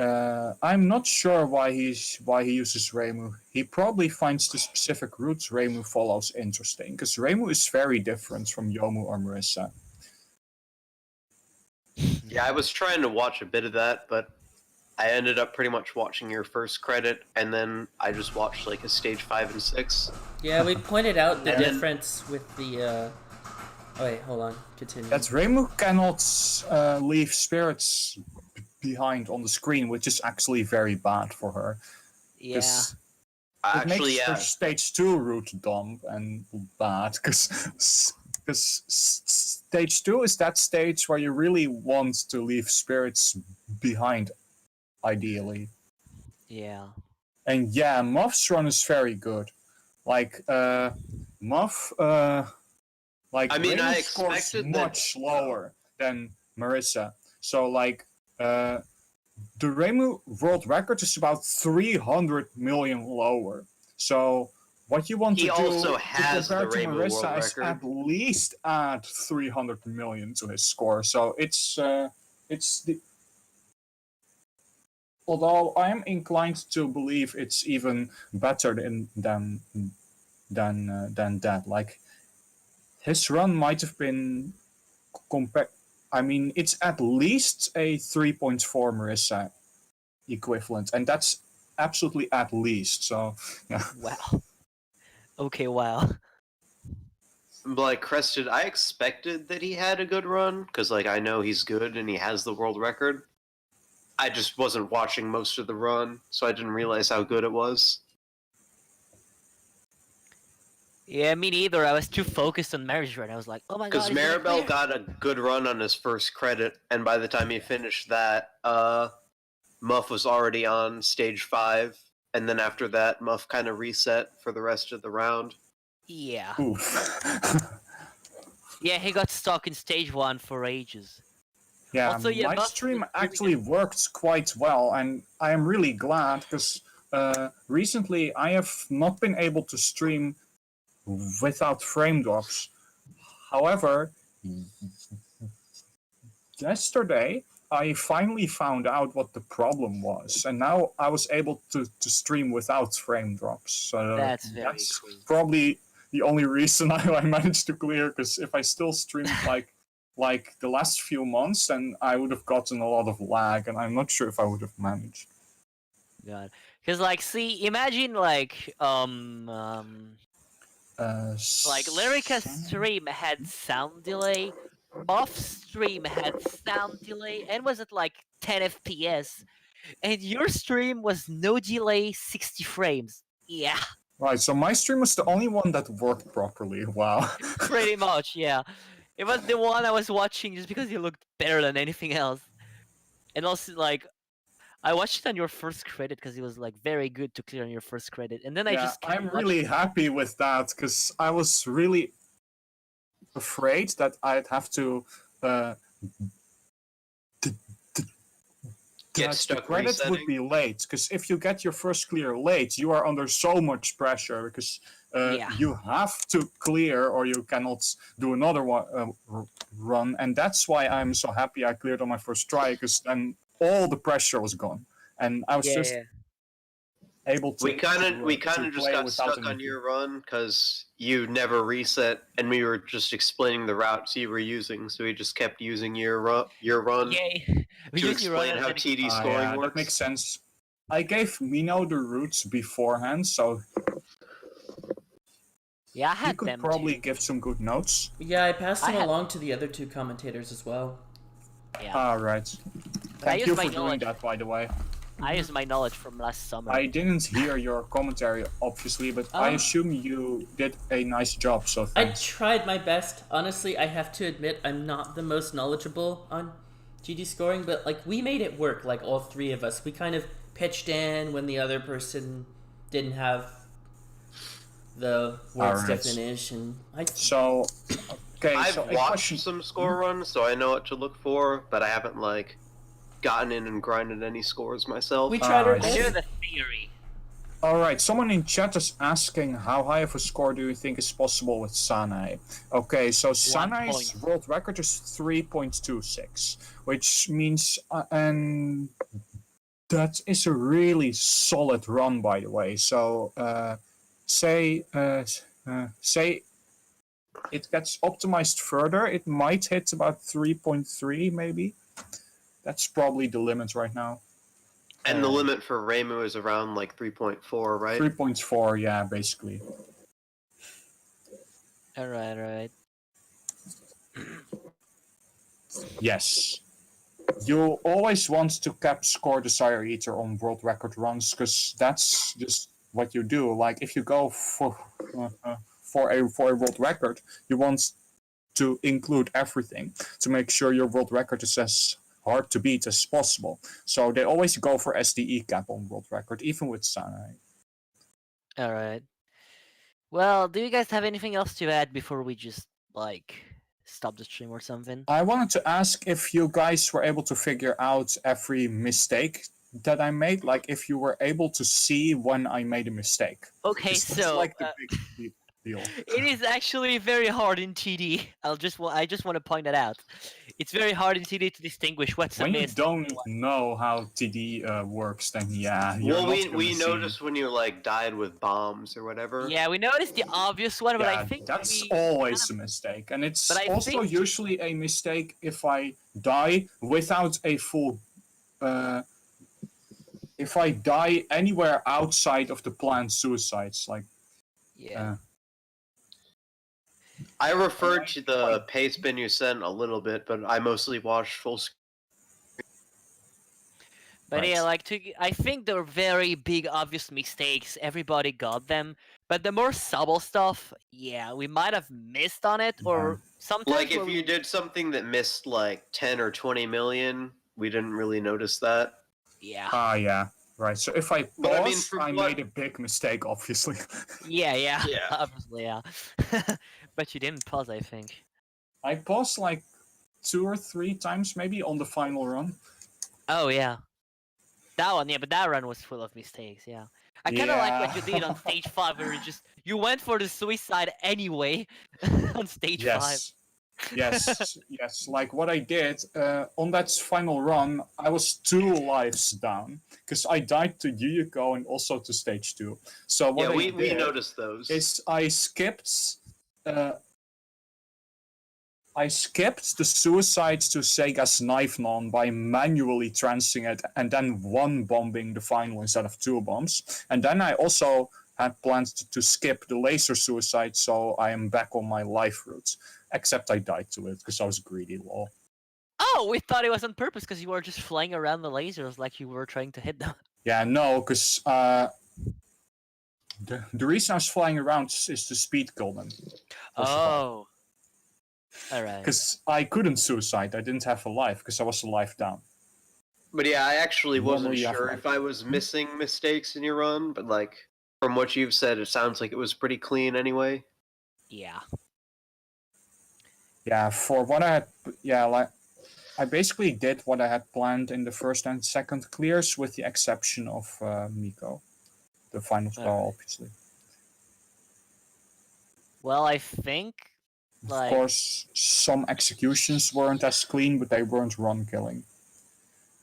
E: I'm not sure why he uses Reimu. He probably finds the specific routes Reimu follows interesting, because Reimu is very different from Yomu or Marisa.
A: Yeah, I was trying to watch a bit of that, but I ended up pretty much watching your first credit, and then I just watched like a stage 5 and 6.
B: Yeah, we pointed out the difference with the. Oh wait, hold on. Continue.
E: That Reimu cannot leave spirits behind on the screen, which is actually very bad for her.
C: Yeah.
E: It makes her stage 2 route dumb and bad, because stage 2 is that stage where you really want to leave spirits behind, ideally.
C: Yeah.
E: And yeah, Muff's run is very good. Like, Muff, like,
A: I mean,
E: Reimu
A: I
E: scores
A: expected
E: much lower than Marisa. So, like, the Reimu world record is about 300 million lower. So, what you want to do
A: also has
E: compare
A: the
E: to
A: Reimu world
E: Marisa is
A: record.
E: at least add 300 million to his score. So it's the. Although I am inclined to believe it's even better than that. Like, his run might have been compared. I mean, it's at least a 3.4 Marisa equivalent, and that's absolutely at least. So, yeah.
C: Wow. Okay, wow.
A: Like Crested, I expected that he had a good run, because like I know he's good and he has the world record. I just wasn't watching most of the run, so I didn't realize how good it was.
C: Yeah, me neither. I was too focused on marriage right. I was like, oh my god.
A: Because
C: he's gonna
A: Maribel
C: clear.
A: got a good run on his first credit, and by the time he finished that, Muff was already on stage 5, and then after that, Muff kind of reset for the rest of the round.
C: Yeah.
E: Oof.
C: Yeah, he got stuck in stage 1 for ages.
E: Yeah,
C: Also, yeah,
E: my
C: Muff
E: stream
C: was really
E: actually worked quite well, and I am really glad because recently I have not been able to stream without frame drops. However, yesterday I finally found out what the problem was, and now I was able to stream without frame drops. So
C: That's very cool.
E: probably the only reason I managed to clear, because if I still streamed like the last few months, then I would have gotten a lot of lag, and I'm not sure if I would have managed.
C: God. Because, like, see, imagine, like Lyrica's stream had sound delay, Muff's stream had sound delay, and was at like 10 FPS, and your stream was no delay, 60 frames. Yeah,
E: Right, so my stream was the only one that worked properly. Wow.
C: pretty much, yeah. It was the one I was watching just because it looked better than anything else. And also, like, I watched it on your first credit because it was, like, very good to clear on your first credit. And then I just kept
E: I'm really happy with that, because I was really afraid that I'd have to
A: Get
E: that
A: stuck
E: the credits would
A: resetting.
E: be late, because if you get your first clear late, you are under so much pressure, because
C: Yeah.
E: you have to clear or you cannot do another one, run, and that's why I'm so happy I cleared on my first try, because then all the pressure was gone, and I was just able to.
A: We kind of just
E: play
A: got
E: without
A: stuck on
E: anything.
A: your run because you never reset, and we were just explaining the routes you were using, so we just kept using your run
C: We
A: to
C: used your
A: explain
C: run
A: how
C: as
A: TD scoring works.
E: That makes sense. I gave Mino the routes beforehand, so
C: Yeah, I
E: he
C: had
E: could
C: them
E: probably
C: too.
E: give some good notes.
B: Yeah, I passed
C: I
B: them
C: had-
B: along to the other 2 commentators as well.
C: Yeah.
E: Right.
C: But I
E: Thank
C: used
E: you
C: my
E: for doing
C: knowledge.
E: that, by the way.
C: I used my knowledge from last summer.
E: I didn't hear your commentary, obviously, but I assume you did a nice job, so
B: I
E: thanks.
B: tried my best. Honestly, I have to admit I'm not the most knowledgeable on GD scoring, but like we made it work, like all 3 of us. We kind of pitched in when the other person didn't have the words
E: Alright.
B: definition.
E: So, okay,
A: I've
E: so a
A: watched
E: question.
A: some score runs, so I know what to look for, but I haven't like gotten in and grinded any scores myself.
B: We tried our
E: I
C: I
B: best.
C: knew the theory.
E: Alright, someone in chat is asking how high of a score do you think is possible with Sanae? Okay, so Sanae's
C: point.
E: world record is 3.26, which means, and that is a really solid run, by the way. So, say it gets optimized further, it might hit about 3.3 maybe. That's probably the limit right now.
A: And the limit for Reimu is around like 3.4, right?
E: 3.4, yeah, basically.
C: Alright.
E: Yes. You always want to cap score Desire Eater on world record runs, because that's just what you do. Like, if you go for a world record, you want to include everything to make sure your world record is as hard to beat as possible. So they always go for SDE cap on world record, even with Sanae.
C: Alright. Well, do you guys have anything else to add before we just, like, stop the stream or something?
E: I wanted to ask if you guys were able to figure out every mistake that I made, like if you were able to see when I made a mistake.
C: Okay,
E: 'Cause that's
C: so
E: like the big deal.
C: it is actually very hard in TD. I just want to point that out. It's very hard in TD to distinguish what's a
E: When you
C: miss.
E: don't know how TD works, then yeah. You're
A: Well,
E: not
A: we
E: gonna see-
A: noticed when you like died with bombs or whatever.
C: Yeah, we noticed the obvious one, but
E: Yeah,
C: I think
E: that's
C: we
E: always a mistake, and it's
C: But I
E: also
C: think-
E: usually a mistake if I die without a full. If I die anywhere outside of the planned suicides, like.
C: Yeah.
A: I referred to the pace bin you sent a little bit, but I mostly watched full screen.
C: But
E: Right.
C: yeah, I think they're very big, obvious mistakes. Everybody got them. But the more subtle stuff, yeah, we might have missed on it, or sometimes
A: Like if you did something that missed like 10 or 20 million, we didn't really notice that.
C: yeah.
E: Yeah. Right. So if I
A: But I mean,
E: pause,
A: from
E: I
A: what-
E: made a big mistake, obviously.
C: Yeah,
A: Yeah.
C: obviously, yeah. But you didn't pause, I think.
E: I paused like 2 or 3 times maybe on the final run.
C: Oh yeah, that one, yeah, but that run was full of mistakes. Yeah, I kind of like what you did on
E: Yeah.
C: stage 5, where you went for the suicide anyway on stage 5.
E: Yes. Yes, yes. Like what I did on that final run, I was 2 lives down because I died to Yuyuko and also to stage 2. So what
A: Yeah,
E: I
A: we
E: did
A: noticed those.
E: is I skipped the suicides to Sega's knife non by manually transing it and then 1 bombing the final instead of 2 bombs. And then I also had planned to skip the laser suicide, so I am back on my life route. Except I died to it because I was greedy, lol.
C: Oh, we thought it was on purpose because you were just flying around the lasers like you were trying to hit them.
E: Yeah, no, because the reason I was flying around is to speed kill them.
C: Oh, all right.
E: Because I couldn't suicide, I didn't have a life because I was a life down.
A: But yeah, I actually wasn't
E: Normally you have,
A: sure
E: like-
A: if I was missing mistakes in your run, but like from what you've said, it sounds like it was pretty clean anyway.
C: Yeah.
E: Yeah, for what I had, yeah, like I basically did what I had planned in the first and second clears, with the exception of Miko, the final star,
C: Alright.
E: obviously.
C: Well, I think
E: Of
C: like
E: course, some executions weren't as clean, but they weren't run killing.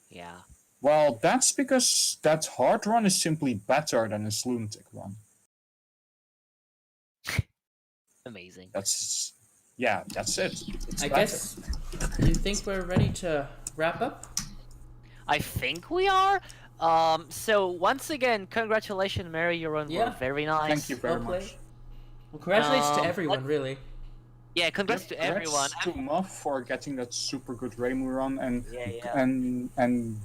C: yeah.
E: Well, that's because that hard run is simply better than his lunatic run.
C: Amazing.
E: That's it. It's
B: I
E: better.
B: guess you think we're ready to wrap up?
C: I think we are. So once again, congratulations, Mary. Your run
B: Yeah.
C: were very nice.
E: Thank you very
B: Well played.
E: much.
B: Well, congratulations to
C: Um,
B: everyone, really.
C: Yeah, congrats to everyone.
E: Congrats to Muff for getting that super good Reimu run, and
C: Yeah.
E: and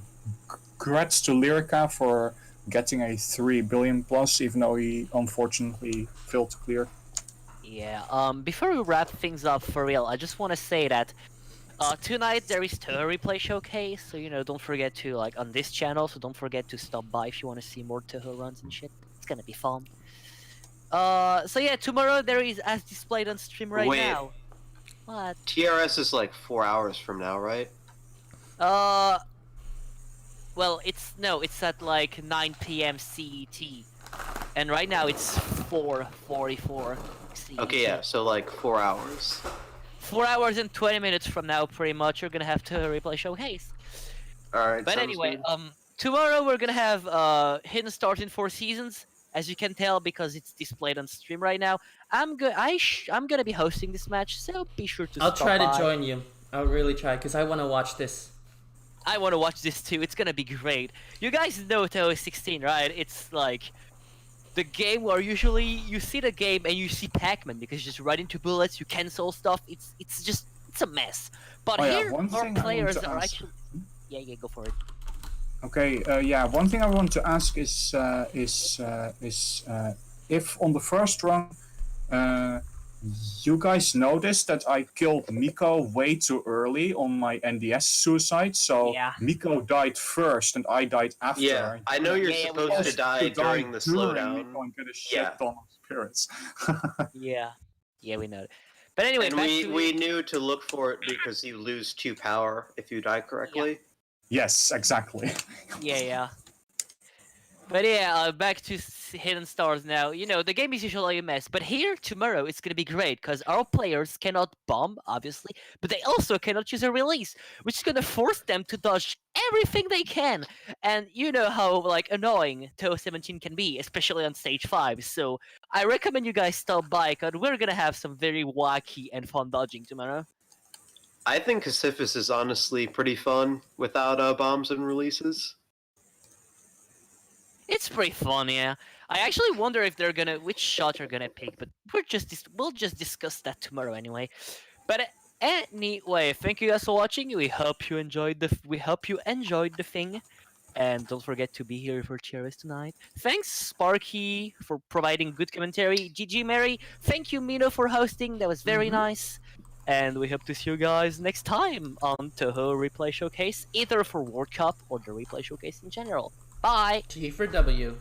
E: congrats to Lyrica for getting a 3 billion plus, even though he unfortunately failed to clear.
C: Yeah. Before we wrap things up for real, I just want to say that tonight there is Touhou replay showcase, so don't forget to on this channel. So don't forget to stop by if you want to see more Touhou runs and shit. It's gonna be fun. So yeah, tomorrow there is as displayed on stream right
A: Wait.
C: now. What?
A: TRS is like 4 hours from now, right?
C: Well, it's at like 9 p.m. CET, and right now it's 4:44 CET.
A: Okay, yeah, so like 4 hours.
C: 4 hours and 20 minutes from now, pretty much, you're gonna have to replay showcase.
A: Alright,
C: But
A: sounds
C: anyway,
A: good.
C: tomorrow we're gonna have Hidden Stars in 4 Seasons, as you can tell because it's displayed on stream right now. I'm gonna be hosting this match, so be sure to.
B: I'll
C: stop
B: try to
C: by.
B: join you. I'll really try, because I want to watch this.
C: I want to watch this too. It's gonna be great. You guys know Touhou 16, right? It's like the game where usually you see the game and you see Pac-Man because you just run into bullets, you cancel stuff. It's a mess. But
E: Oh, yeah,
C: here
E: one
C: our
E: thing I want
C: players
E: to
C: are
E: ask-
C: actually. Yeah, go for it.
E: Okay, one thing I want to ask is if on the first run, you guys noticed that I killed Miko way too early on my NDS suicide, so
C: Yeah.
E: Miko died first and I died after.
A: Yeah, I know you're
C: Yeah, we
A: supposed
C: know.
A: to die during the slowdown.
E: Miko and get a shit
A: Yeah.
E: ton of spirits.
C: Yeah, we know. But anyway,
A: And
C: back to
A: we knew to look for it because you lose 2 power if you die correctly.
E: Yes, exactly.
C: Yeah. But yeah, back to Hidden Stars now. The game is usually a mess, but here tomorrow it's gonna be great because our players cannot bomb, obviously, but they also cannot choose a release, which is gonna force them to dodge everything they can. And you know how annoying Touhou 17 can be, especially on stage 5. So I recommend you guys stop by because we're gonna have some very wacky and fun dodging tomorrow.
A: I think Sisyphus is honestly pretty fun without bombs and releases.
C: It's pretty fun, yeah. I actually wonder if which shot they're gonna pick, but we'll just discuss that tomorrow anyway. But anyway, thank you guys for watching. We hope you enjoyed the thing. And don't forget to be here for Cheers tonight. Thanks, Sparky, for providing good commentary. GG, Mary. Thank you, Mino, for hosting. That was very nice. And we hope to see you guys next time on Touhou Replay Showcase, either for World Cup or the Replay Showcase in general. Bye!
B: G for W.